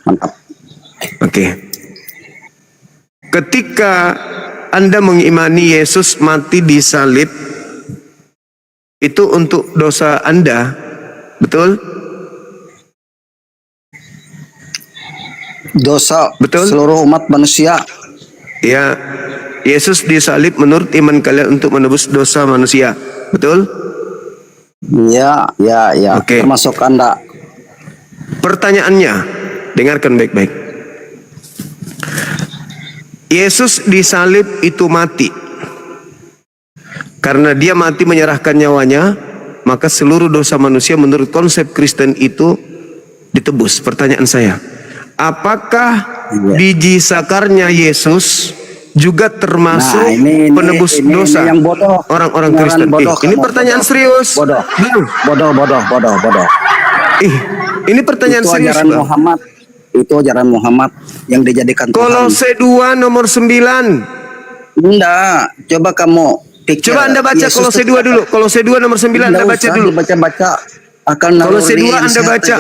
mantap. Oke. Ketika Anda mengimani Yesus mati di salib, itu untuk dosa Anda, betul? Dosa Betul. seluruh umat manusia. Ya, Yesus disalib menurut iman kalian untuk menebus dosa manusia, betul? Ya. Oke. Termasuk Anda. Pertanyaannya, dengarkan baik-baik. Yesus disalib itu mati. Karena dia mati menyerahkan nyawanya, maka seluruh dosa manusia menurut konsep Kristen itu ditebus. Pertanyaan saya, apakah biji sakarnya Yesus juga termasuk Nah, ini penebus dosa yang bodoh. orang-orang Beneran Kristen? bodoh Ini kamu, pertanyaan bodoh. serius. Bodoh. Bang. Ini pertanyaan Itu serius, ajaran Bang. Muhammad. Itu ajaran Muhammad yang dijadikan Tuhan. Kolose 2 nomor 9. Enggak, coba kamu pikir. Coba Anda baca Yesus Kolose itu 2 dulu. Kolose 2 nomor 9 Anda Enggak baca usah dulu. dibaca-baca. Akan Kolose naluri 2 Anda sehat baca. aja.